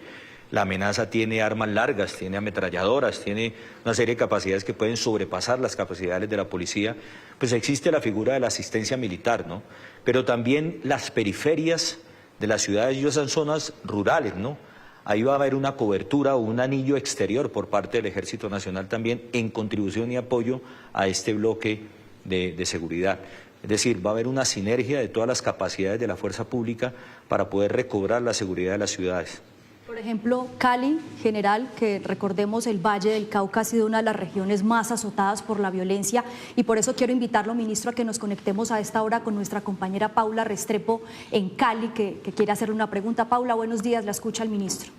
la amenaza tiene armas largas, tiene ametralladoras, tiene una serie de capacidades que pueden sobrepasar las capacidades de la policía. Pues existe la figura de la asistencia militar, ¿no? Pero también las periferias de las ciudades y esas zonas rurales, ¿no? Ahí va a haber una cobertura o un anillo exterior por parte del Ejército Nacional también en contribución y apoyo a este bloque de seguridad. Es decir, va a haber una sinergia de todas las capacidades de la fuerza pública para poder recobrar la seguridad de las ciudades. ejemplo, Cali, general, que recordemos el Valle del Cauca ha sido una de las regiones más azotadas por la violencia y por eso quiero invitarlo, ministro, a que nos conectemos a esta hora con nuestra compañera Paula Restrepo en Cali, que quiere hacerle una pregunta. Paula, buenos días, la escucha el ministro.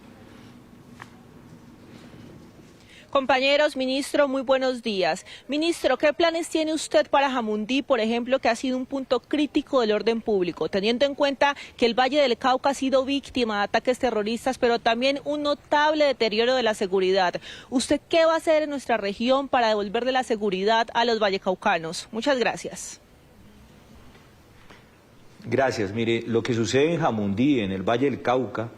Compañeros, ministro, muy buenos días. Ministro, ¿qué planes tiene usted para Jamundí, por ejemplo, que ha sido un punto crítico del orden público, teniendo en cuenta que el Valle del Cauca ha sido víctima de ataques terroristas, pero también un notable deterioro de la seguridad? ¿Usted qué va a hacer en nuestra región para devolverle la seguridad a los vallecaucanos? Muchas gracias. Gracias. Mire, lo que sucede en Jamundí, en el Valle del Cauca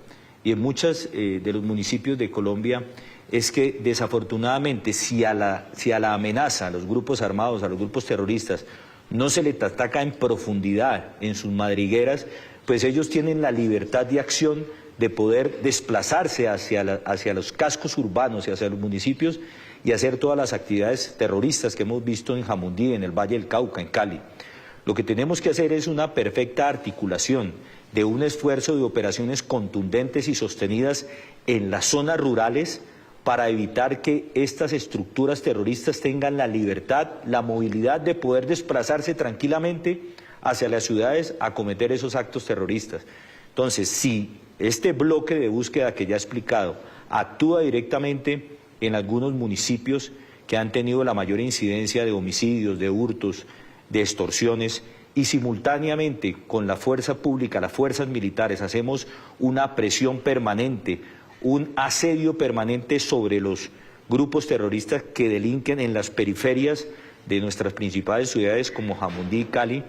y en muchos de los municipios de Colombia es que desafortunadamente si a la amenaza, a los grupos armados, a los grupos terroristas, no se les ataca en profundidad en sus madrigueras, pues ellos tienen la libertad de acción de poder desplazarse hacia los cascos urbanos y hacia los municipios y hacer todas las actividades terroristas que hemos visto en Jamundí, en el Valle del Cauca, en Cali. Lo que tenemos que hacer es una perfecta articulación de un esfuerzo de operaciones contundentes y sostenidas en las zonas rurales para evitar que estas estructuras terroristas tengan la libertad, la movilidad de poder desplazarse tranquilamente hacia las ciudades a cometer esos actos terroristas. Entonces, si este bloque de búsqueda que ya he explicado actúa directamente en algunos municipios que han tenido la mayor incidencia de homicidios, de hurtos, de extorsiones, y simultáneamente con la fuerza pública, las fuerzas militares, hacemos una presión permanente, un asedio permanente sobre los grupos terroristas que delinquen en las periferias de nuestras principales ciudades como Jamundí y Cali,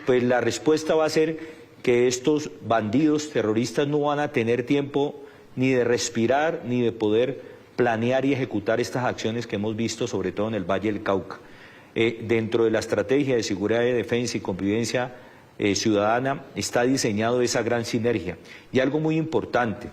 pues la respuesta va a ser que estos bandidos terroristas no van a tener tiempo ni de respirar ni de poder planear y ejecutar estas acciones que hemos visto sobre todo en el Valle del Cauca. Dentro de la estrategia de seguridad, de defensa y convivencia ciudadana está diseñado esa gran sinergia. Y algo muy importante,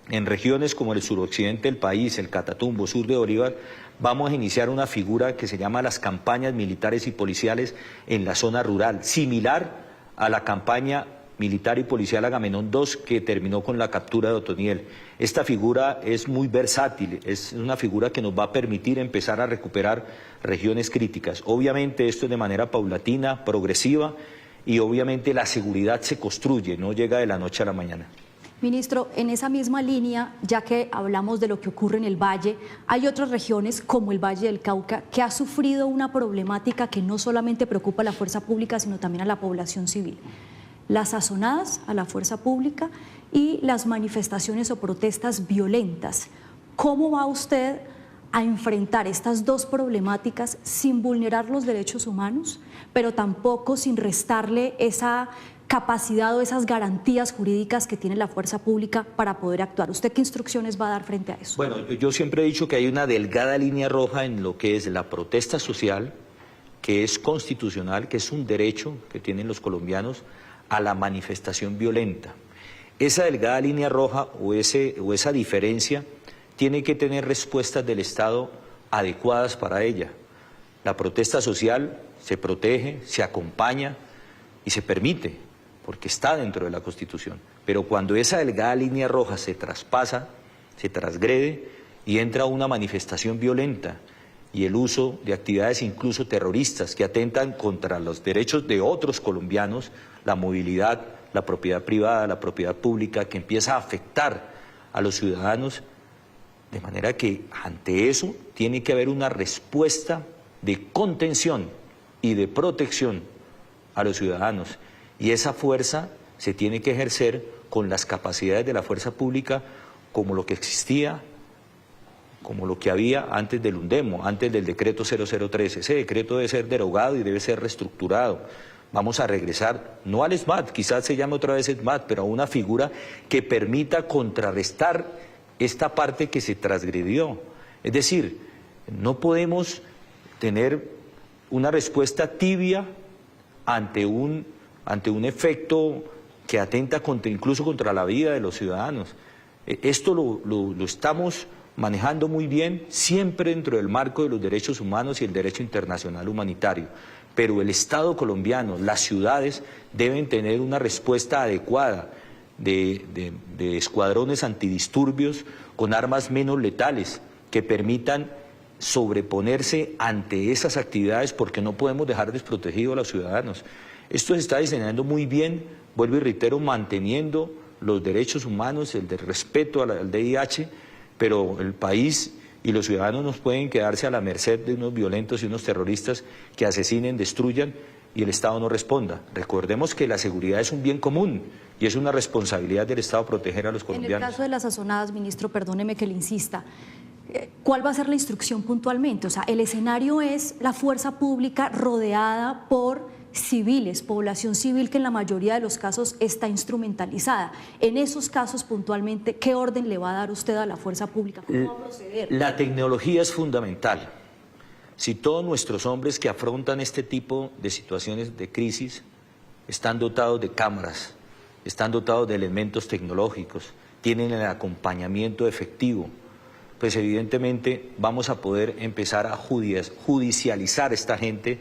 en regiones como el suroccidente del país, el Catatumbo, sur de Bolívar, vamos a iniciar una figura que se llama las campañas militares y policiales en la zona rural, similar a la campaña militar y policial Agamenón II que terminó con la captura de Otoniel. Esta figura es muy versátil, es una figura que nos va a permitir empezar a recuperar regiones críticas. Obviamente esto es de manera paulatina, progresiva, y obviamente la seguridad se construye, no llega de la noche a la mañana. Ministro, en esa misma línea, ya que hablamos de lo que ocurre en el Valle, hay otras regiones como el Valle del Cauca que ha sufrido una problemática que no solamente preocupa a la fuerza pública, sino también a la población civil. Las sazonadas a la fuerza pública y las manifestaciones o protestas violentas. ¿Cómo va usted a enfrentar estas dos problemáticas sin vulnerar los derechos humanos, pero tampoco sin restarle esa capacidad o esas garantías jurídicas que tiene la fuerza pública para poder actuar? ¿Usted qué instrucciones va a dar frente a eso? Bueno, yo siempre he dicho que hay una delgada línea roja en lo que es la protesta social, que es constitucional, que es un derecho que tienen los colombianos, a la manifestación violenta. Esa delgada línea roja o esa diferencia tiene que tener respuestas del Estado adecuadas para ella. La protesta social se protege, se acompaña y se permite, porque está dentro de la Constitución. Pero cuando esa delgada línea roja se traspasa, se transgrede y entra una manifestación violenta y el uso de actividades incluso terroristas que atentan contra los derechos de otros colombianos, la movilidad, la propiedad privada, la propiedad pública, que empieza a afectar a los ciudadanos, de manera que ante eso tiene que haber una respuesta de contención y de protección a los ciudadanos. Y esa fuerza se tiene que ejercer con las capacidades de la fuerza pública como lo que existía, como lo que había antes del UNDEMO, antes del decreto 0013. Ese decreto debe ser derogado y debe ser reestructurado. Vamos a regresar, no al SMAT, quizás se llame otra vez SMAT, pero a una figura que permita contrarrestar esta parte que se transgredió. Es decir, no podemos tener una respuesta tibia ante un efecto que atenta incluso contra la vida de los ciudadanos. Esto lo estamos manejando muy bien, siempre dentro del marco de los derechos humanos y el derecho internacional humanitario. Pero el Estado colombiano, las ciudades, deben tener una respuesta adecuada de escuadrones antidisturbios con armas menos letales que permitan sobreponerse ante esas actividades, porque no podemos dejar desprotegidos a los ciudadanos. Esto se está diseñando muy bien, vuelvo y reitero, manteniendo los derechos humanos, el de respeto al DIH, pero el país y los ciudadanos no pueden quedarse a la merced de unos violentos y unos terroristas que asesinen, destruyan y el Estado no responda. Recordemos que la seguridad es un bien común y es una responsabilidad del Estado proteger a los colombianos. En el caso de las azonadas, ministro, perdóneme que le insista, ¿cuál va a ser la instrucción puntualmente? O sea, el escenario es la fuerza pública rodeada por civiles, población civil que en la mayoría de los casos está instrumentalizada. En esos casos puntualmente, ¿qué orden le va a dar usted a la fuerza pública? ¿Cómo va a proceder? La tecnología es fundamental. Si todos nuestros hombres que afrontan este tipo de situaciones de crisis están dotados de cámaras, están dotados de elementos tecnológicos, tienen el acompañamiento efectivo, pues evidentemente vamos a poder empezar a judicializar a esta gente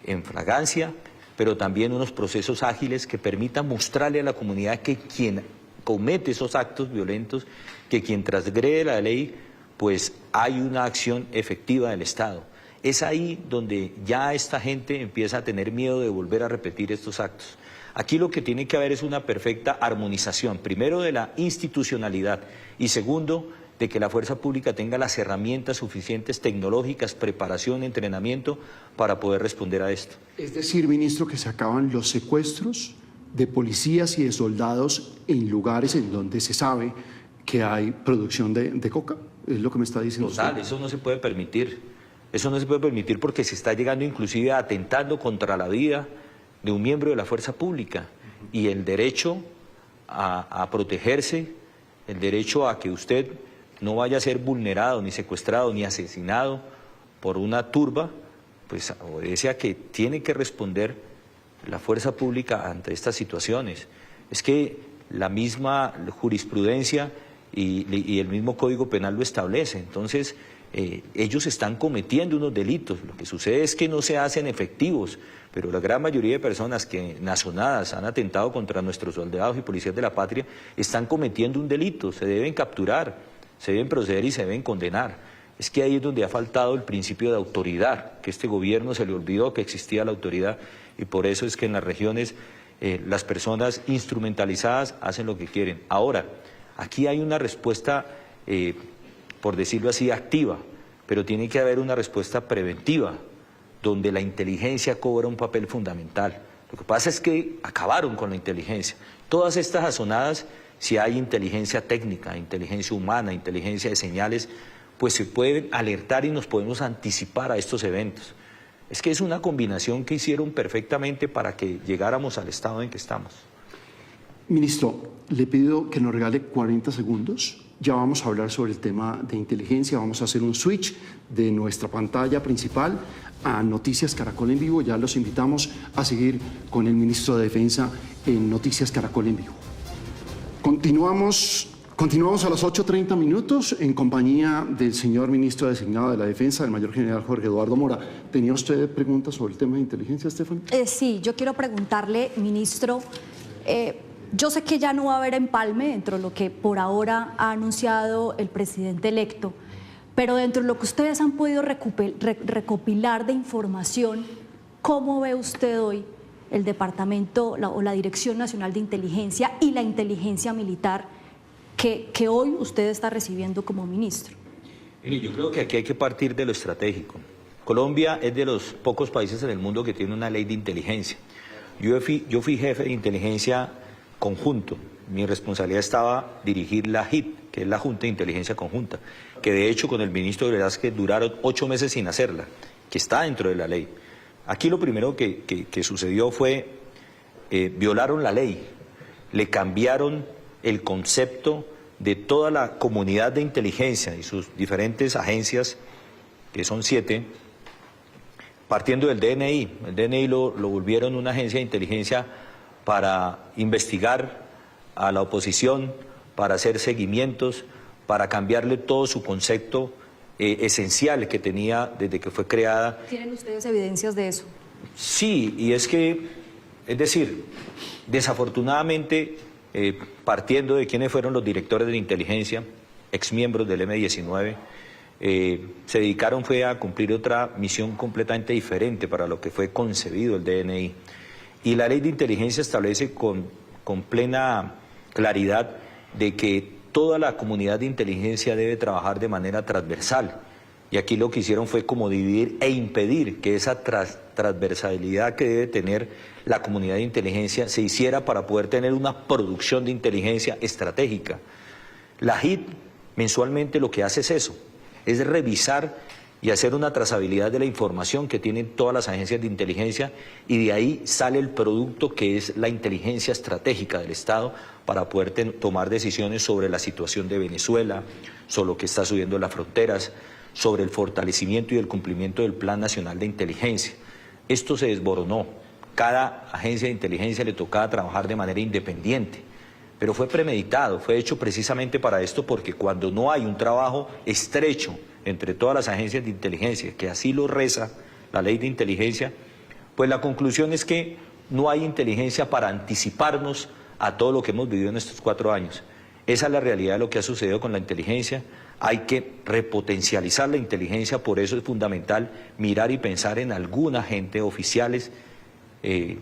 en fragancia, pero también unos procesos ágiles que permitan mostrarle a la comunidad que quien comete esos actos violentos, que quien transgrede la ley, pues hay una acción efectiva del Estado. Es ahí donde ya esta gente empieza a tener miedo de volver a repetir estos actos. Aquí lo que tiene que haber es una perfecta armonización, primero de la institucionalidad y segundo, de que la fuerza pública tenga las herramientas suficientes tecnológicas, preparación, entrenamiento para poder responder a esto. Es decir, ministro, que se acaban los secuestros de policías y de soldados en lugares en donde se sabe que hay producción de coca, es lo que me está diciendo Total, usted. eso no se puede permitir. Eso no se puede permitir porque se está llegando inclusive atentando contra la vida de un miembro de la fuerza pública y el derecho a protegerse, el derecho a que usted no vaya a ser vulnerado, ni secuestrado, ni asesinado por una turba, pues obedece a que tiene que responder la fuerza pública ante estas situaciones. Es que la misma jurisprudencia y el mismo Código Penal lo establece. Entonces, ellos están cometiendo unos delitos. Lo que sucede es que no se hacen efectivos, pero la gran mayoría de personas que nazonadas han atentado contra nuestros soldados y policías de la patria están cometiendo un delito, se deben capturar, se deben proceder y se deben condenar. Es que ahí es donde ha faltado el principio de autoridad, que este gobierno se le olvidó que existía la autoridad y por eso es que en las regiones las personas instrumentalizadas hacen lo que quieren. Ahora, aquí hay una respuesta, por decirlo así, activa, pero tiene que haber una respuesta preventiva, donde la inteligencia cobra un papel fundamental. Lo que pasa es que acabaron con la inteligencia. Todas estas azonadas, si hay inteligencia técnica, inteligencia humana, inteligencia de señales, pues se pueden alertar y nos podemos anticipar a estos eventos. Es que es una combinación que hicieron perfectamente para que llegáramos al estado en que estamos. Ministro, le pido que nos regale 40 segundos. Ya vamos a hablar sobre el tema de inteligencia, vamos a hacer un switch de nuestra pantalla principal a Noticias Caracol en Vivo. Ya los invitamos a seguir con el ministro de Defensa en Noticias Caracol en Vivo. Continuamos a las 8:30 minutos en compañía del señor ministro designado de la Defensa, el mayor general Jorge Eduardo Mora. ¿Tenía usted preguntas sobre el tema de inteligencia, Estefan? Sí, yo quiero preguntarle, ministro, yo sé que ya no va a haber empalme dentro de lo que por ahora ha anunciado el presidente electo, pero dentro de lo que ustedes han podido recopilar de información, ¿cómo ve usted hoy el Departamento o la Dirección Nacional de Inteligencia y la inteligencia militar que hoy usted está recibiendo como ministro? Yo creo que aquí hay que partir de lo estratégico. Colombia es de los pocos países en el mundo que tiene una ley de inteligencia. Yo fui jefe de inteligencia conjunto. Mi responsabilidad estaba dirigir la JIP, que es la Junta de Inteligencia Conjunta, que de hecho con el ministro Velázquez duraron 8 meses sin hacerla, que está dentro de la ley. Aquí lo primero que sucedió fue, violaron la ley, le cambiaron el concepto de toda la comunidad de inteligencia y sus diferentes agencias, que son 7, partiendo del DNI. El DNI lo volvieron una agencia de inteligencia para investigar a la oposición, para hacer seguimientos, para cambiarle todo su concepto esencial que tenía desde que fue creada. ¿Tienen ustedes evidencias de eso? Sí, y es decir, desafortunadamente partiendo de quiénes fueron los directores de inteligencia, exmiembros del M-19, se dedicaron fue a cumplir otra misión completamente diferente para lo que fue concebido el DNI. Y la ley de inteligencia establece con plena claridad de que toda la comunidad de inteligencia debe trabajar de manera transversal. Y aquí lo que hicieron fue como dividir e impedir que esa transversalidad que debe tener la comunidad de inteligencia se hiciera para poder tener una producción de inteligencia estratégica. La JIT mensualmente lo que hace es eso, es revisar y hacer una trazabilidad de la información que tienen todas las agencias de inteligencia, y de ahí sale el producto que es la inteligencia estratégica del Estado para poder tomar decisiones sobre la situación de Venezuela, sobre lo que está subiendo en las fronteras, sobre el fortalecimiento y el cumplimiento del Plan Nacional de Inteligencia. Esto se desboronó. Cada agencia de inteligencia le tocaba trabajar de manera independiente, pero fue premeditado, fue hecho precisamente para esto, porque cuando no hay un trabajo estrecho entre todas las agencias de inteligencia, que así lo reza la ley de inteligencia, pues la conclusión es que no hay inteligencia para anticiparnos a todo lo que hemos vivido en estos 4 años. Esa es la realidad de lo que ha sucedido con la inteligencia. Hay que repotencializar la inteligencia, por eso es fundamental mirar y pensar en alguna gente, oficiales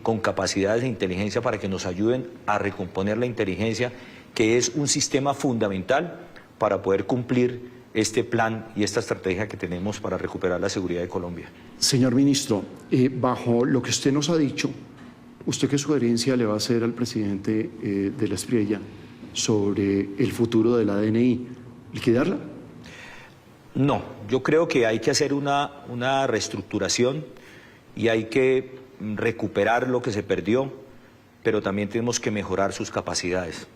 con capacidades de inteligencia, para que nos ayuden a recomponer la inteligencia, que es un sistema fundamental para poder cumplir este plan y esta estrategia que tenemos para recuperar la seguridad de Colombia. Señor ministro, bajo lo que usted nos ha dicho, ¿usted qué sugerencia le va a hacer al presidente de la Espriella sobre el futuro de la DNI? ¿Liquidarla? No, yo creo que hay que hacer una reestructuración y hay que recuperar lo que se perdió, pero también tenemos que mejorar sus capacidades.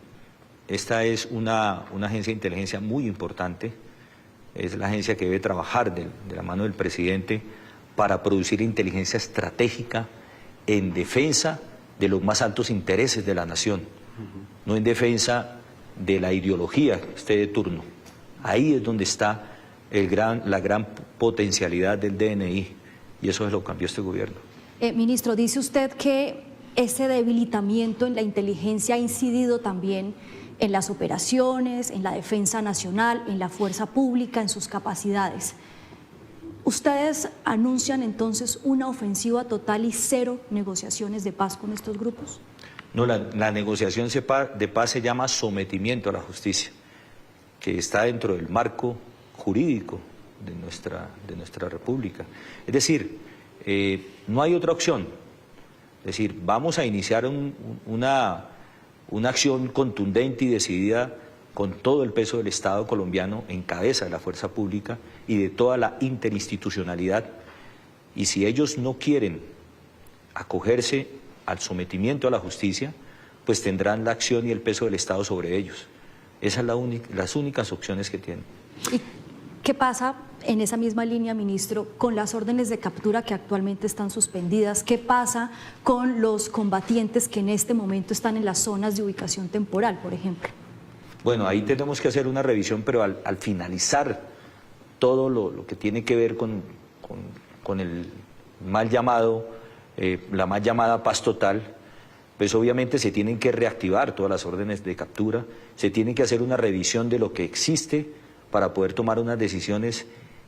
Esta es una agencia de inteligencia muy importante, es la agencia que debe trabajar de la mano del presidente para producir inteligencia estratégica en defensa de los más altos intereses de la nación, no en defensa de la ideología que esté de turno. Ahí es donde está la gran potencialidad del DNI, y eso es lo que cambió este gobierno. Ministro, dice usted que ese debilitamiento en la inteligencia ha incidido también en las operaciones, en la defensa nacional, en la fuerza pública, en sus capacidades. ¿Ustedes anuncian entonces una ofensiva total y 0 negociaciones de paz con estos grupos? No, la negociación de paz se llama sometimiento a la justicia, que está dentro del marco jurídico de nuestra república. Es decir, no hay otra opción. Es decir, vamos a iniciar una acción contundente y decidida con todo el peso del Estado colombiano en cabeza de la fuerza pública y de toda la interinstitucionalidad. Y si ellos no quieren acogerse al sometimiento a la justicia, pues tendrán la acción y el peso del Estado sobre ellos. Esas son las únicas opciones que tienen. ¿Y qué pasa en esa misma línea, ministro, con las órdenes de captura que actualmente están suspendidas? ¿Qué pasa con los combatientes que en este momento están en las zonas de ubicación temporal, por ejemplo? Bueno, ahí tenemos que hacer una revisión, pero al finalizar todo lo que tiene que ver con el mal llamado, la mal llamada paz total, pues obviamente se tienen que reactivar todas las órdenes de captura, se tiene que hacer una revisión de lo que existe para poder tomar unas decisiones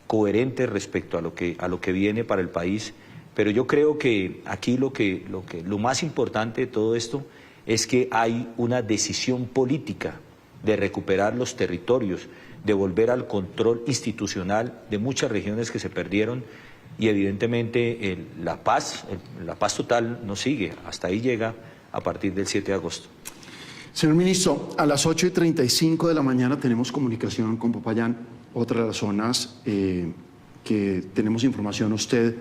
coherentes respecto a lo que viene para el país. Pero yo creo que aquí lo más importante de todo esto es que hay una decisión política de recuperar los territorios, de volver al control institucional de muchas regiones que se perdieron, y evidentemente la paz total no sigue, hasta ahí llega a partir del 7 de agosto. Señor ministro, a las 8:35 de la mañana tenemos comunicación con Popayán, otra de las zonas que tenemos información. Usted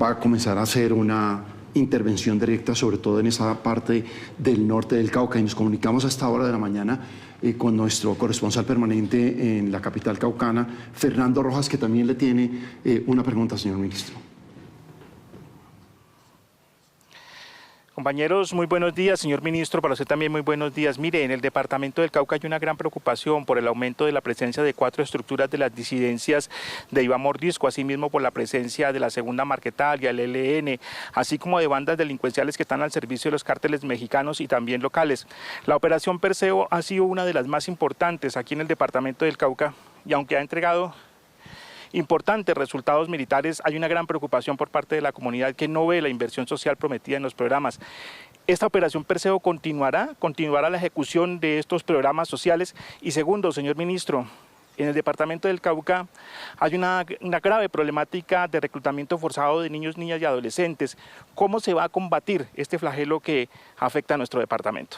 va a comenzar a hacer una intervención directa, sobre todo en esa parte del norte del Cauca, y nos comunicamos a esta hora de la mañana con nuestro corresponsal permanente en la capital caucana, Fernando Rojas, que también le tiene una pregunta, señor ministro. Compañeros, muy buenos días. Señor ministro, para usted también muy buenos días. Mire, en el departamento del Cauca hay una gran preocupación por el aumento de la presencia de 4 estructuras de las disidencias de Iván Mordisco, asimismo por la presencia de la Segunda Marquetalia, el ELN, así como de bandas delincuenciales que están al servicio de los cárteles mexicanos y también locales. La operación Perseo ha sido una de las más importantes aquí en el departamento del Cauca y aunque ha entregado importantes resultados militares, hay una gran preocupación por parte de la comunidad que no ve la inversión social prometida en los programas. ¿Esta operación Perseo continuará la ejecución de estos programas sociales? Y segundo, señor ministro, en el departamento del Cauca hay una grave problemática de reclutamiento forzado de niños, niñas y adolescentes. ¿Cómo se va a combatir este flagelo que afecta a nuestro departamento?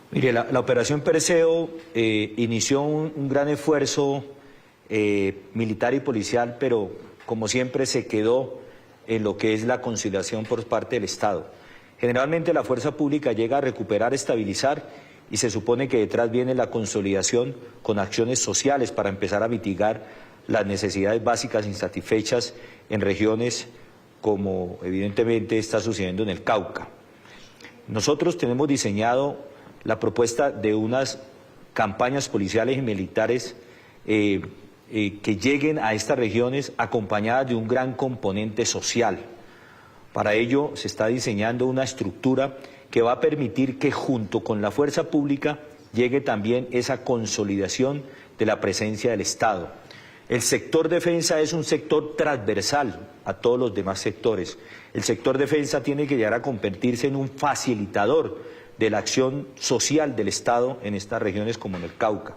Mire, la operación Perseo inició un gran esfuerzo militar y policial, pero como siempre se quedó en lo que es la conciliación por parte del Estado. Generalmente la fuerza pública llega a recuperar, estabilizar y se supone que detrás viene la consolidación con acciones sociales para empezar a mitigar las necesidades básicas insatisfechas en regiones como evidentemente está sucediendo en el Cauca. Nosotros tenemos diseñado la propuesta de unas campañas policiales y militares que lleguen a estas regiones acompañadas de un gran componente social. Para ello se está diseñando una estructura que va a permitir que junto con la fuerza pública llegue también esa consolidación de la presencia del Estado. El sector defensa es un sector transversal a todos los demás sectores. El sector defensa tiene que llegar a convertirse en un facilitador de la acción social del Estado en estas regiones como en el Cauca.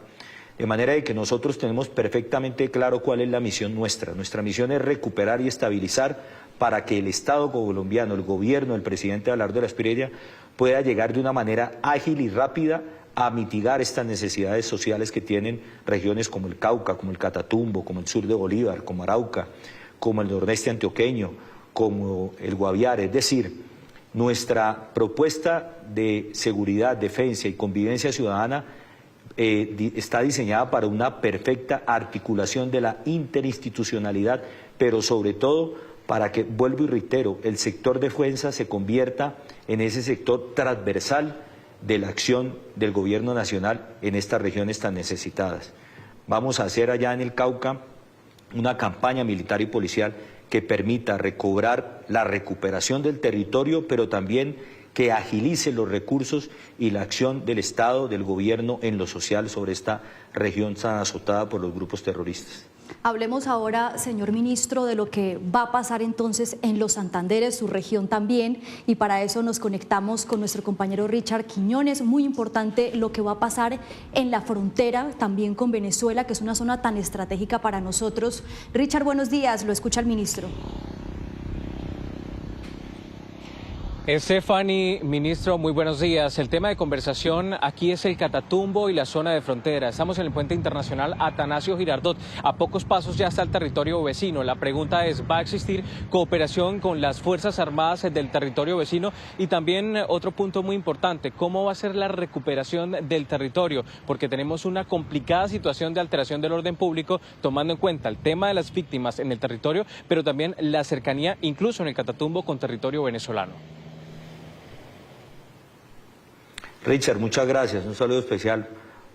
De manera de que nosotros tenemos perfectamente claro cuál es la misión nuestra. Nuestra misión es recuperar y estabilizar para que el Estado colombiano, el gobierno, el presidente Abelardo de la Espriella pueda llegar de una manera ágil y rápida a mitigar estas necesidades sociales que tienen regiones como el Cauca, como el Catatumbo, como el sur de Bolívar, como Arauca, como el nordeste antioqueño, como el Guaviare. Es decir, nuestra propuesta de seguridad, defensa y convivencia ciudadana está diseñada para una perfecta articulación de la interinstitucionalidad, pero sobre todo para que, vuelvo y reitero, el sector defensa se convierta en ese sector transversal de la acción del gobierno nacional en estas regiones tan necesitadas. Vamos a hacer allá en el Cauca una campaña militar y policial que permita recobrar la recuperación del territorio, pero también que agilice los recursos y la acción del Estado, del gobierno en lo social sobre esta región tan azotada por los grupos terroristas. Hablemos ahora, señor ministro, de lo que va a pasar entonces en los Santanderes, su región también, y para eso nos conectamos con nuestro compañero Richard Quiñones. Muy importante lo que va a pasar en la frontera, también con Venezuela, que es una zona tan estratégica para nosotros. Richard, buenos días, lo escucha el ministro. Stephanie, ministro, muy buenos días. El tema de conversación aquí es el Catatumbo y la zona de frontera. Estamos en el puente internacional Atanasio Girardot. A pocos pasos ya está el territorio vecino. La pregunta es, ¿va a existir cooperación con las Fuerzas Armadas del territorio vecino? Y también otro punto muy importante, ¿cómo va a ser la recuperación del territorio? Porque tenemos una complicada situación de alteración del orden público, tomando en cuenta el tema de las víctimas en el territorio, pero también la cercanía, incluso en el Catatumbo, con territorio venezolano. Richard, muchas gracias. Un saludo especial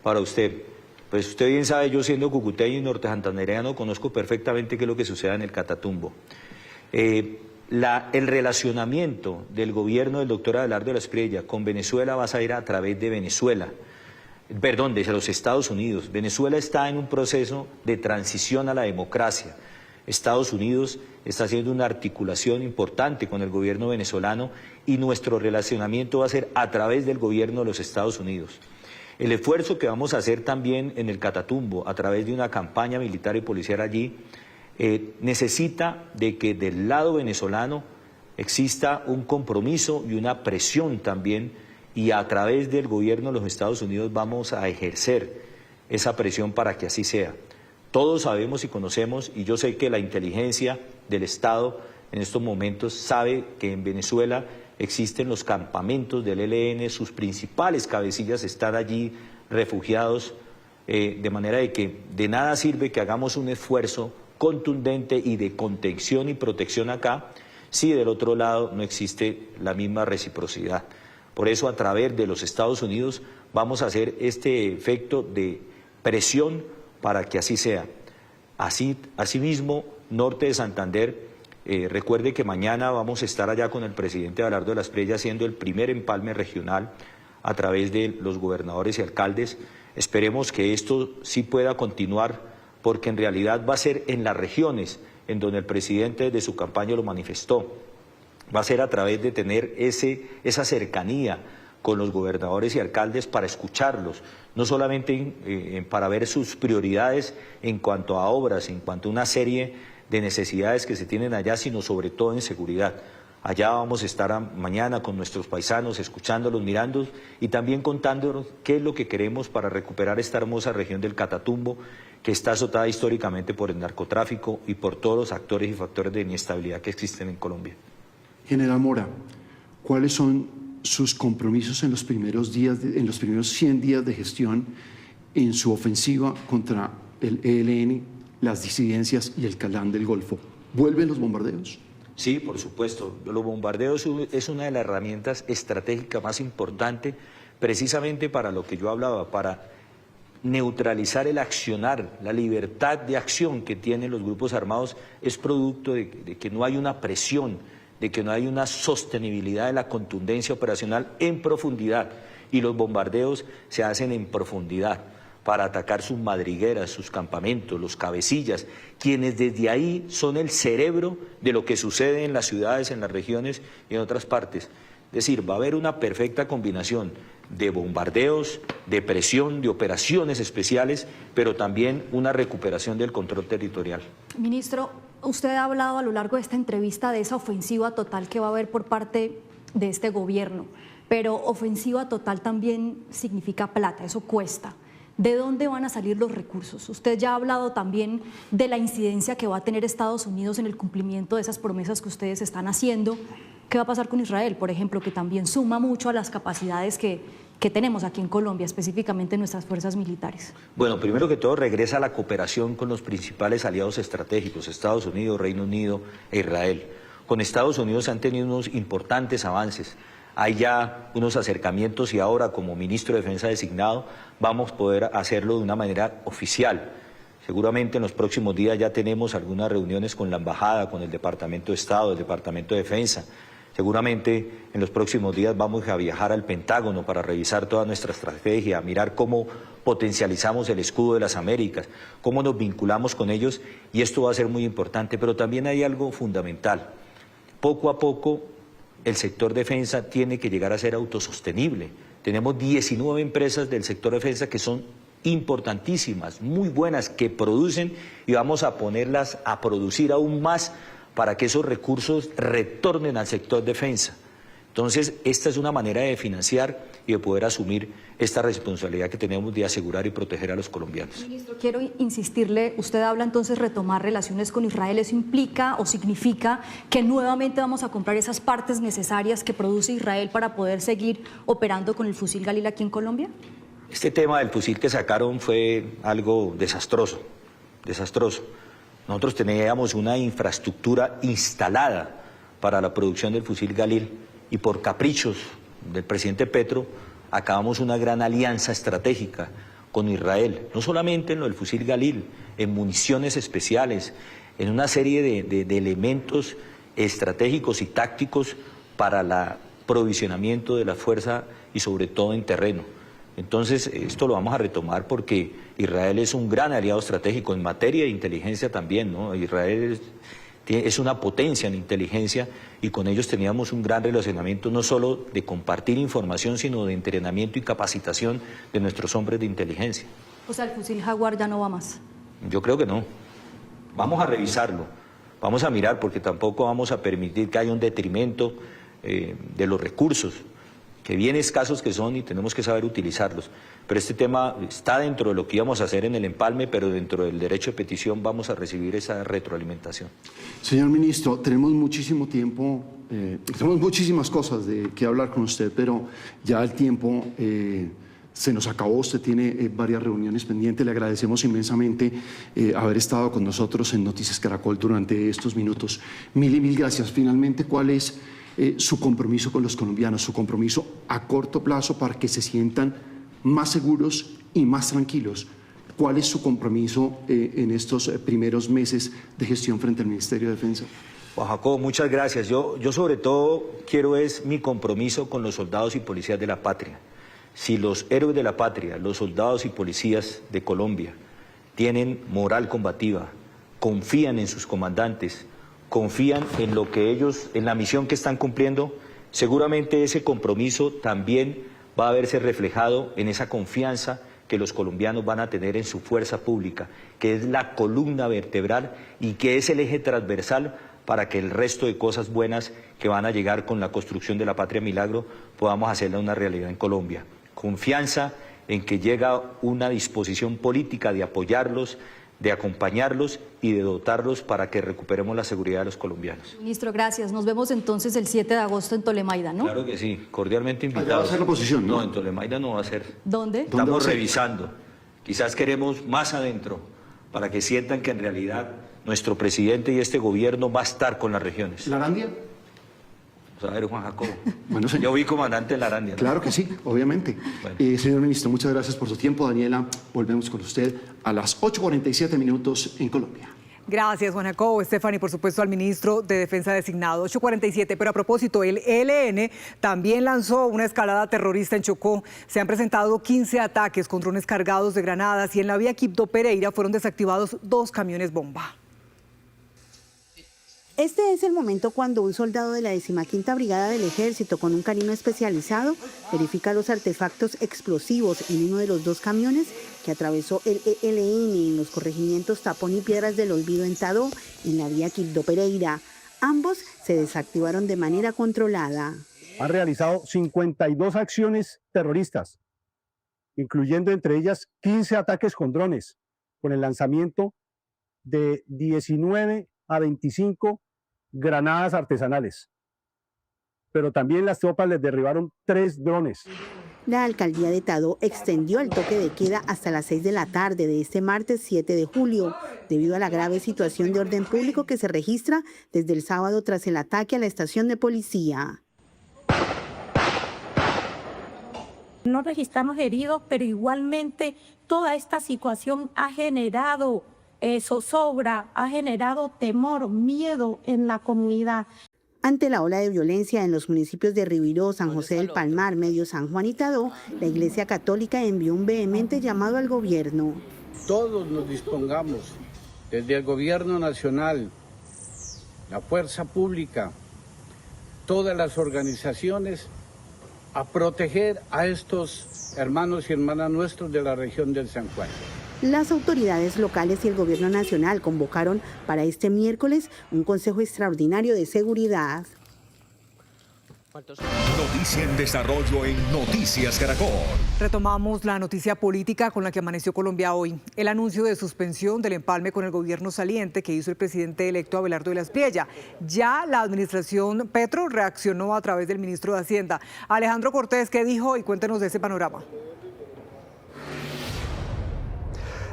para usted. Pues usted bien sabe, yo siendo cucuteño y norte santandereano, conozco perfectamente qué es lo que sucede en el Catatumbo. El relacionamiento del gobierno del doctor Abelardo de la Espriella con Venezuela va a salir a través de Venezuela. Perdón, desde los Estados Unidos. Venezuela está en un proceso de transición a la democracia. Estados Unidos está haciendo una articulación importante con el gobierno venezolano y nuestro relacionamiento va a ser a través del gobierno de los Estados Unidos. El esfuerzo que vamos a hacer también en el Catatumbo a través de una campaña militar y policial allí necesita de que del lado venezolano exista un compromiso y una presión también, y a través del gobierno de los Estados Unidos vamos a ejercer esa presión para que así sea. Todos sabemos y conocemos, y yo sé que la inteligencia del Estado en estos momentos sabe que en Venezuela existen los campamentos del ELN, sus principales cabecillas están allí refugiados, de manera de que de nada sirve que hagamos un esfuerzo contundente y de contención y protección acá si del otro lado no existe la misma reciprocidad. Por eso, a través de los Estados Unidos, vamos a hacer este efecto de presión para que así sea. Asimismo, Norte de Santander, recuerde que mañana vamos a estar allá con el presidente Abelardo de la Espriella haciendo el primer empalme regional a través de los gobernadores y alcaldes. Esperemos que esto sí pueda continuar, porque en realidad va a ser en las regiones en donde el presidente desde su campaña lo manifestó. Va a ser a través de tener esa cercanía con los gobernadores y alcaldes para escucharlos, no solamente para ver sus prioridades en cuanto a obras, en cuanto a una serie de necesidades que se tienen allá, sino sobre todo en seguridad. Allá vamos a estar mañana con nuestros paisanos, escuchándolos, mirándolos y también contándonos qué es lo que queremos para recuperar esta hermosa región del Catatumbo, que está azotada históricamente por el narcotráfico y por todos los actores y factores de inestabilidad que existen en Colombia. General Mora, ¿cuáles son sus compromisos en los primeros 100 días de gestión en su ofensiva contra el ELN, las disidencias y el Clan del Golfo? ¿Vuelven los bombardeos? Sí, por supuesto. Los bombardeos es una de las herramientas estratégicas más importantes, precisamente para lo que yo hablaba, para neutralizar el accionar. La libertad de acción que tienen los grupos armados es producto de que no hay una presión, de que no hay una sostenibilidad de la contundencia operacional en profundidad, y los bombardeos se hacen en profundidad para atacar sus madrigueras, sus campamentos, los cabecillas, quienes desde ahí son el cerebro de lo que sucede en las ciudades, en las regiones y en otras partes. Es decir, va a haber una perfecta combinación de bombardeos, de presión, de operaciones especiales, pero también una recuperación del control territorial. Ministro, usted ha hablado a lo largo de esta entrevista de esa ofensiva total que va a haber por parte de este gobierno, pero ofensiva total también significa plata, eso cuesta. ¿De dónde van a salir los recursos? Usted ya ha hablado también de la incidencia que va a tener Estados Unidos en el cumplimiento de esas promesas que ustedes están haciendo. ¿Qué va a pasar con Israel, por ejemplo, que también suma mucho a las capacidades que tenemos aquí en Colombia, específicamente nuestras fuerzas militares? Bueno, primero que todo regresa la cooperación con los principales aliados estratégicos, Estados Unidos, Reino Unido e Israel. Con Estados Unidos se han tenido unos importantes avances. Hay ya unos acercamientos y ahora, como ministro de Defensa designado, vamos a poder hacerlo de una manera oficial. Seguramente en los próximos días ya tenemos algunas reuniones con la Embajada, con el Departamento de Estado, el Departamento de Defensa. Seguramente en los próximos días vamos a viajar al Pentágono para revisar toda nuestra estrategia, mirar cómo potencializamos el escudo de las Américas, cómo nos vinculamos con ellos, y esto va a ser muy importante. Pero también hay algo fundamental. Poco a poco el sector defensa tiene que llegar a ser autosostenible. Tenemos 19 empresas del sector defensa que son importantísimas, muy buenas, que producen, y vamos a ponerlas a producir aún más para que esos recursos retornen al sector defensa. Entonces, esta es una manera de financiar y de poder asumir esta responsabilidad que tenemos de asegurar y proteger a los colombianos. Ministro, quiero insistirle, usted habla entonces retomar relaciones con Israel. ¿Eso implica o significa que nuevamente vamos a comprar esas partes necesarias que produce Israel para poder seguir operando con el fusil Galil aquí en Colombia? Este tema del fusil que sacaron fue algo desastroso, desastroso. Nosotros teníamos una infraestructura instalada para la producción del fusil Galil, y por caprichos del presidente Petro acabamos una gran alianza estratégica con Israel, no solamente en lo del fusil Galil, en municiones especiales, en una serie de elementos estratégicos y tácticos para el provisionamiento de la fuerza y sobre todo en terreno. Entonces, esto lo vamos a retomar porque Israel es un gran aliado estratégico en materia de inteligencia también, ¿no? Israel es una potencia en inteligencia, y con ellos teníamos un gran relacionamiento, no solo de compartir información, sino de entrenamiento y capacitación de nuestros hombres de inteligencia. O sea, el fusil Jaguar ya no va más. Yo creo que no. Vamos a revisarlo, vamos a mirar, porque tampoco vamos a permitir que haya un detrimento de los recursos, que bien escasos que son, y tenemos que saber utilizarlos. Pero este tema está dentro de lo que íbamos a hacer en el empalme, pero dentro del derecho de petición vamos a recibir esa retroalimentación. Señor ministro, tenemos muchísimo tiempo, tenemos muchísimas cosas de que hablar con usted, pero ya el tiempo se nos acabó, usted tiene varias reuniones pendientes, le agradecemos inmensamente haber estado con nosotros en Noticias Caracol durante estos minutos. Mil gracias. Finalmente, ¿cuál es su compromiso con los colombianos, su compromiso a corto plazo para que se sientan más seguros y más tranquilos? ¿Cuál es su compromiso en estos primeros meses de gestión frente al Ministerio de Defensa? Juan Jacobo, muchas gracias. Yo sobre todo quiero es mi compromiso con los soldados y policías de la patria. Si los héroes de la patria, los soldados y policías de Colombia, tienen moral combativa, confían en sus comandantes, confían en lo que ellos, en la misión que están cumpliendo, seguramente ese compromiso también va a verse reflejado en esa confianza que los colombianos van a tener en su fuerza pública, que es la columna vertebral y que es el eje transversal para que el resto de cosas buenas que van a llegar con la construcción de la Patria Milagro podamos hacerla una realidad en Colombia. Confianza en que llega una disposición política de apoyarlos, de acompañarlos y de dotarlos para que recuperemos la seguridad de los colombianos. Ministro, gracias. Nos vemos entonces el 7 de agosto en Tolemaida, ¿no? Claro que sí, cordialmente invitados. Allá va a ser la oposición, ¿no? No, en Tolemaida no va a ser. ¿Dónde? Estamos revisando. Quizás queremos más adentro para que sientan que en realidad nuestro presidente y este gobierno va a estar con las regiones. ¿La Arandia? A ver, Juan Jacobo. Bueno, yo vi comandante en la Arandia, ¿no? Claro que sí, obviamente. Bueno. Señor ministro, muchas gracias por su tiempo. Daniela, volvemos con usted a las 8:47 minutos en Colombia. Gracias, Juan Jacobo. Stephanie, por supuesto, al ministro de Defensa designado. 8:47, pero a propósito, el ELN también lanzó una escalada terrorista en Chocó. Se han presentado 15 ataques con drones cargados de granadas y en la vía Quibdó-Pereira fueron desactivados 2 camiones bomba. Este es el momento cuando un soldado de la 15ª Brigada del Ejército con un canino especializado verifica los artefactos explosivos en uno de los 2 camiones que atravesó el ELN en los corregimientos Tapón y Piedras del Olvido en Tadó, en la vía Quibdó-Pereira. Ambos se desactivaron de manera controlada. Han realizado 52 acciones terroristas, incluyendo entre ellas 15 ataques con drones, con el lanzamiento de 19 a 25 granadas artesanales, pero también las tropas les derribaron 3 drones. La alcaldía de Tadó extendió el toque de queda hasta las 6 de la tarde de este martes 7 de julio, debido a la grave situación de orden público que se registra desde el sábado tras el ataque a la estación de policía. No registramos heridos, pero igualmente toda esta situación ha generado zozobra, ha generado temor, miedo en la comunidad. Ante la ola de violencia en los municipios de Ribiró, San José del Palmar, Medio San Juan y Tadó, la Iglesia Católica envió un vehemente llamado al gobierno. Todos nos dispongamos, desde el gobierno nacional, la fuerza pública, todas las organizaciones, a proteger a estos hermanos y hermanas nuestros de la región del San Juan. Las autoridades locales y el gobierno nacional convocaron para este miércoles un consejo extraordinario de seguridad. Noticia en desarrollo en Noticias Caracol. Retomamos la noticia política con la que amaneció Colombia hoy. El anuncio de suspensión del empalme con el gobierno saliente que hizo el presidente electo Abelardo de la Espriella. Ya la administración Petro reaccionó a través del ministro de Hacienda. Alejandro Cortés, ¿qué dijo? Y cuéntenos de ese panorama.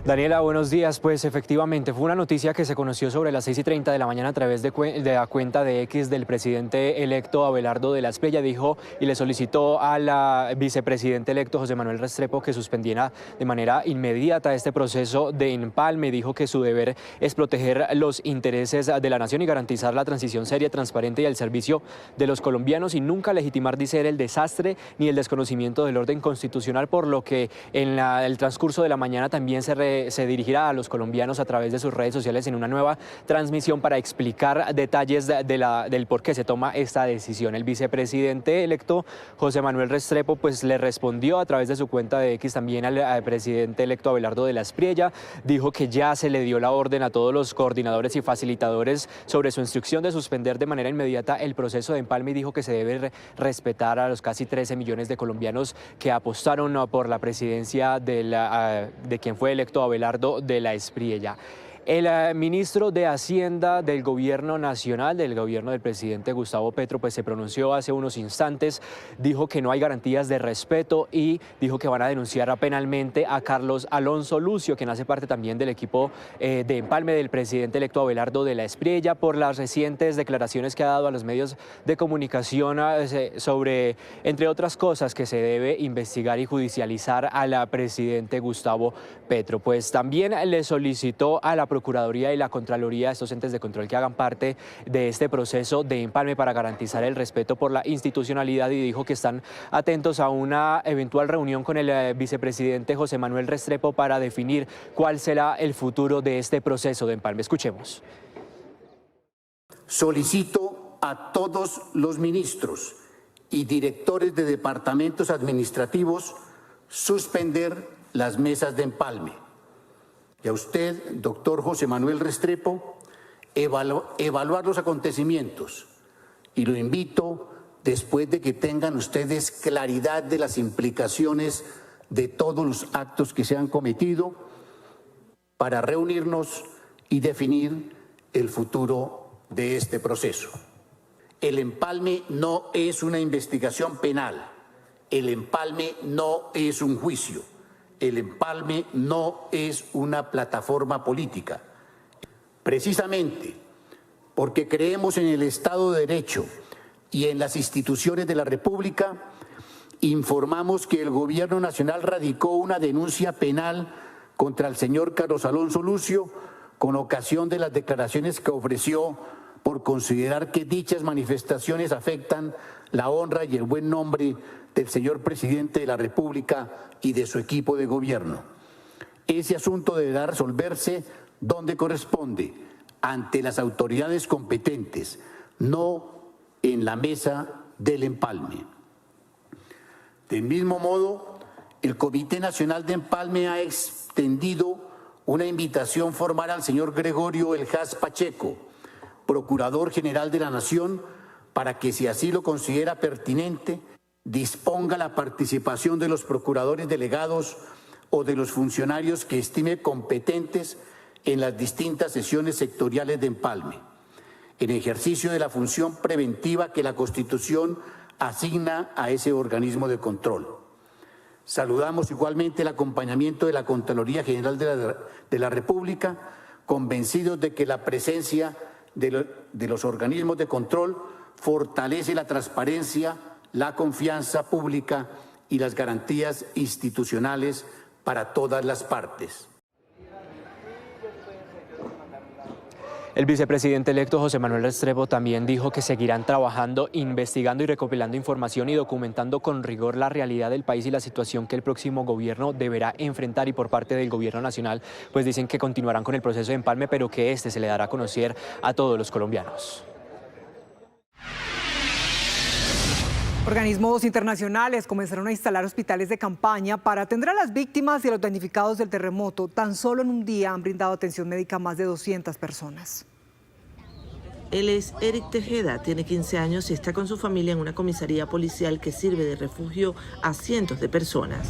Daniela, buenos días. Pues efectivamente fue una noticia que se conoció sobre las 6:30 de la mañana a través de la cuenta de X del presidente electo Abelardo de la Espriella. Dijo y le solicitó a la vicepresidente electo José Manuel Restrepo que suspendiera de manera inmediata este proceso de empalme. Dijo que su deber es proteger los intereses de la nación y garantizar la transición seria, transparente y al servicio de los colombianos y nunca legitimar, dice él, el desastre ni el desconocimiento del orden constitucional, por lo que en el transcurso de la mañana también se dirigirá a los colombianos a través de sus redes sociales en una nueva transmisión para explicar detalles del por qué se toma esta decisión. El vicepresidente electo José Manuel Restrepo pues le respondió a través de su cuenta de X también al presidente electo Abelardo de la Espriella. Dijo que ya se le dio la orden a todos los coordinadores y facilitadores sobre su instrucción de suspender de manera inmediata el proceso de empalme y dijo que se debe respetar a los casi 13 millones de colombianos que apostaron por la presidencia de quien fue electo Abelardo de la Espriella. El ministro de Hacienda del Gobierno Nacional, del gobierno del presidente Gustavo Petro, pues se pronunció hace unos instantes, dijo que no hay garantías de respeto y dijo que van a denunciar penalmente a Carlos Alonso Lucio, quien hace parte también del equipo de empalme del presidente electo Abelardo de la Espriella, por las recientes declaraciones que ha dado a los medios de comunicación sobre, entre otras cosas, que se debe investigar y judicializar al presidente Gustavo Petro. Pues también le solicitó a la Procuraduría y la Contraloría, estos entes de control, que hagan parte de este proceso de empalme para garantizar el respeto por la institucionalidad, y dijo que están atentos a una eventual reunión con el vicepresidente José Manuel Restrepo para definir cuál será el futuro de este proceso de empalme. Escuchemos. Solicito a todos los ministros y directores de departamentos administrativos suspender las mesas de empalme. Y a usted, doctor José Manuel Restrepo, evaluar los acontecimientos. Y lo invito, después de que tengan ustedes claridad de las implicaciones de todos los actos que se han cometido, para reunirnos y definir el futuro de este proceso. El empalme no es una investigación penal, el empalme no es un juicio. El empalme no es una plataforma política. Precisamente porque creemos en el Estado de Derecho y en las instituciones de la República, informamos que el Gobierno Nacional radicó una denuncia penal contra el señor Carlos Alonso Lucio con ocasión de las declaraciones que ofreció por considerar que dichas manifestaciones afectan la honra y el buen nombre del señor presidente de la República y de su equipo de gobierno. Ese asunto deberá resolverse donde corresponde, ante las autoridades competentes, no en la mesa del empalme. Del mismo modo, el Comité Nacional de Empalme ha extendido una invitación formal al señor Gregorio Eljas Pacheco, Procurador General de la Nación, para que, si así lo considera pertinente, disponga la participación de los procuradores delegados o de los funcionarios que estime competentes en las distintas sesiones sectoriales de empalme, en ejercicio de la función preventiva que la Constitución asigna a ese organismo de control. Saludamos igualmente el acompañamiento de la Contraloría General de la República, convencidos de que la presencia de los organismos de control fortalece la transparencia, la confianza pública y las garantías institucionales para todas las partes. El vicepresidente electo José Manuel Restrepo también dijo que seguirán trabajando, investigando y recopilando información y documentando con rigor la realidad del país y la situación que el próximo gobierno deberá enfrentar, y por parte del gobierno nacional pues dicen que continuarán con el proceso de empalme, pero que este se le dará a conocer a todos los colombianos. Organismos internacionales comenzaron a instalar hospitales de campaña para atender a las víctimas y a los damnificados del terremoto. Tan solo en un día han brindado atención médica a más de 200 personas. Él es Eric Tejeda, tiene 15 años y está con su familia en una comisaría policial que sirve de refugio a cientos de personas.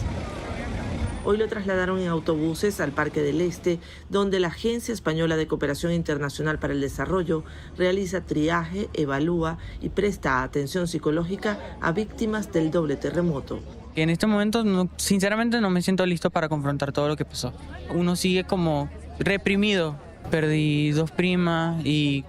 Hoy lo trasladaron en autobuses al Parque del Este, donde la Agencia Española de Cooperación Internacional para el Desarrollo realiza triaje, evalúa y presta atención psicológica a víctimas del doble terremoto. En este momento, sinceramente, no me siento listo para confrontar todo lo que pasó. Uno sigue como reprimido. Perdí 2 primas y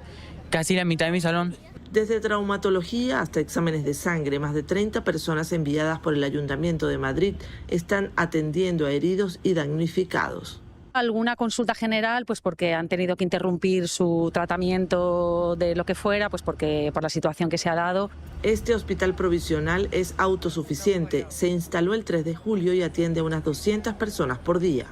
casi la mitad de mi salón. Desde traumatología hasta exámenes de sangre, más de 30 personas enviadas por el Ayuntamiento de Madrid están atendiendo a heridos y damnificados. Alguna consulta general, pues porque han tenido que interrumpir su tratamiento de lo que fuera, pues porque por la situación que se ha dado. Este hospital provisional es autosuficiente. Se instaló el 3 de julio y atiende a unas 200 personas por día.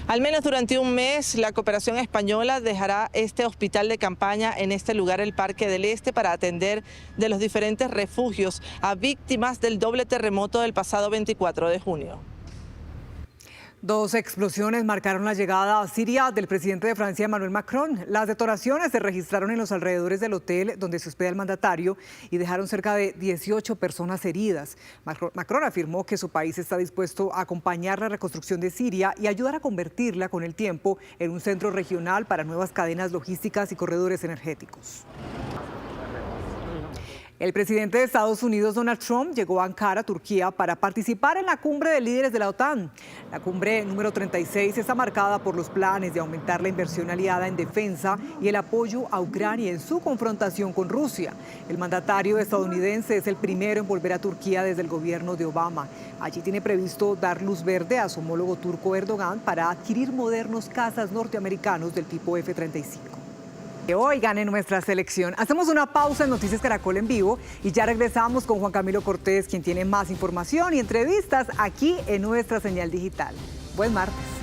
Al menos durante un mes, la cooperación española dejará este hospital de campaña en este lugar, el Parque del Este, para atender de los diferentes refugios a víctimas del doble terremoto del pasado 24 de junio. Dos explosiones marcaron la llegada a Siria del presidente de Francia, Emmanuel Macron. Las detonaciones se registraron en los alrededores del hotel donde se hospeda el mandatario y dejaron cerca de 18 personas heridas. Macron afirmó que su país está dispuesto a acompañar la reconstrucción de Siria y ayudar a convertirla con el tiempo en un centro regional para nuevas cadenas logísticas y corredores energéticos. El presidente de Estados Unidos, Donald Trump, llegó a Ankara, Turquía, para participar en la cumbre de líderes de la OTAN. La cumbre número 36 está marcada por los planes de aumentar la inversión aliada en defensa y el apoyo a Ucrania en su confrontación con Rusia. El mandatario estadounidense es el primero en volver a Turquía desde el gobierno de Obama. Allí tiene previsto dar luz verde a su homólogo turco Erdogan para adquirir modernos cazas norteamericanos del tipo F-35. Hoy gane nuestra selección. Hacemos una pausa en Noticias Caracol en vivo y ya regresamos con Juan Camilo Cortés, quien tiene más información y entrevistas aquí en nuestra señal digital. Buen martes.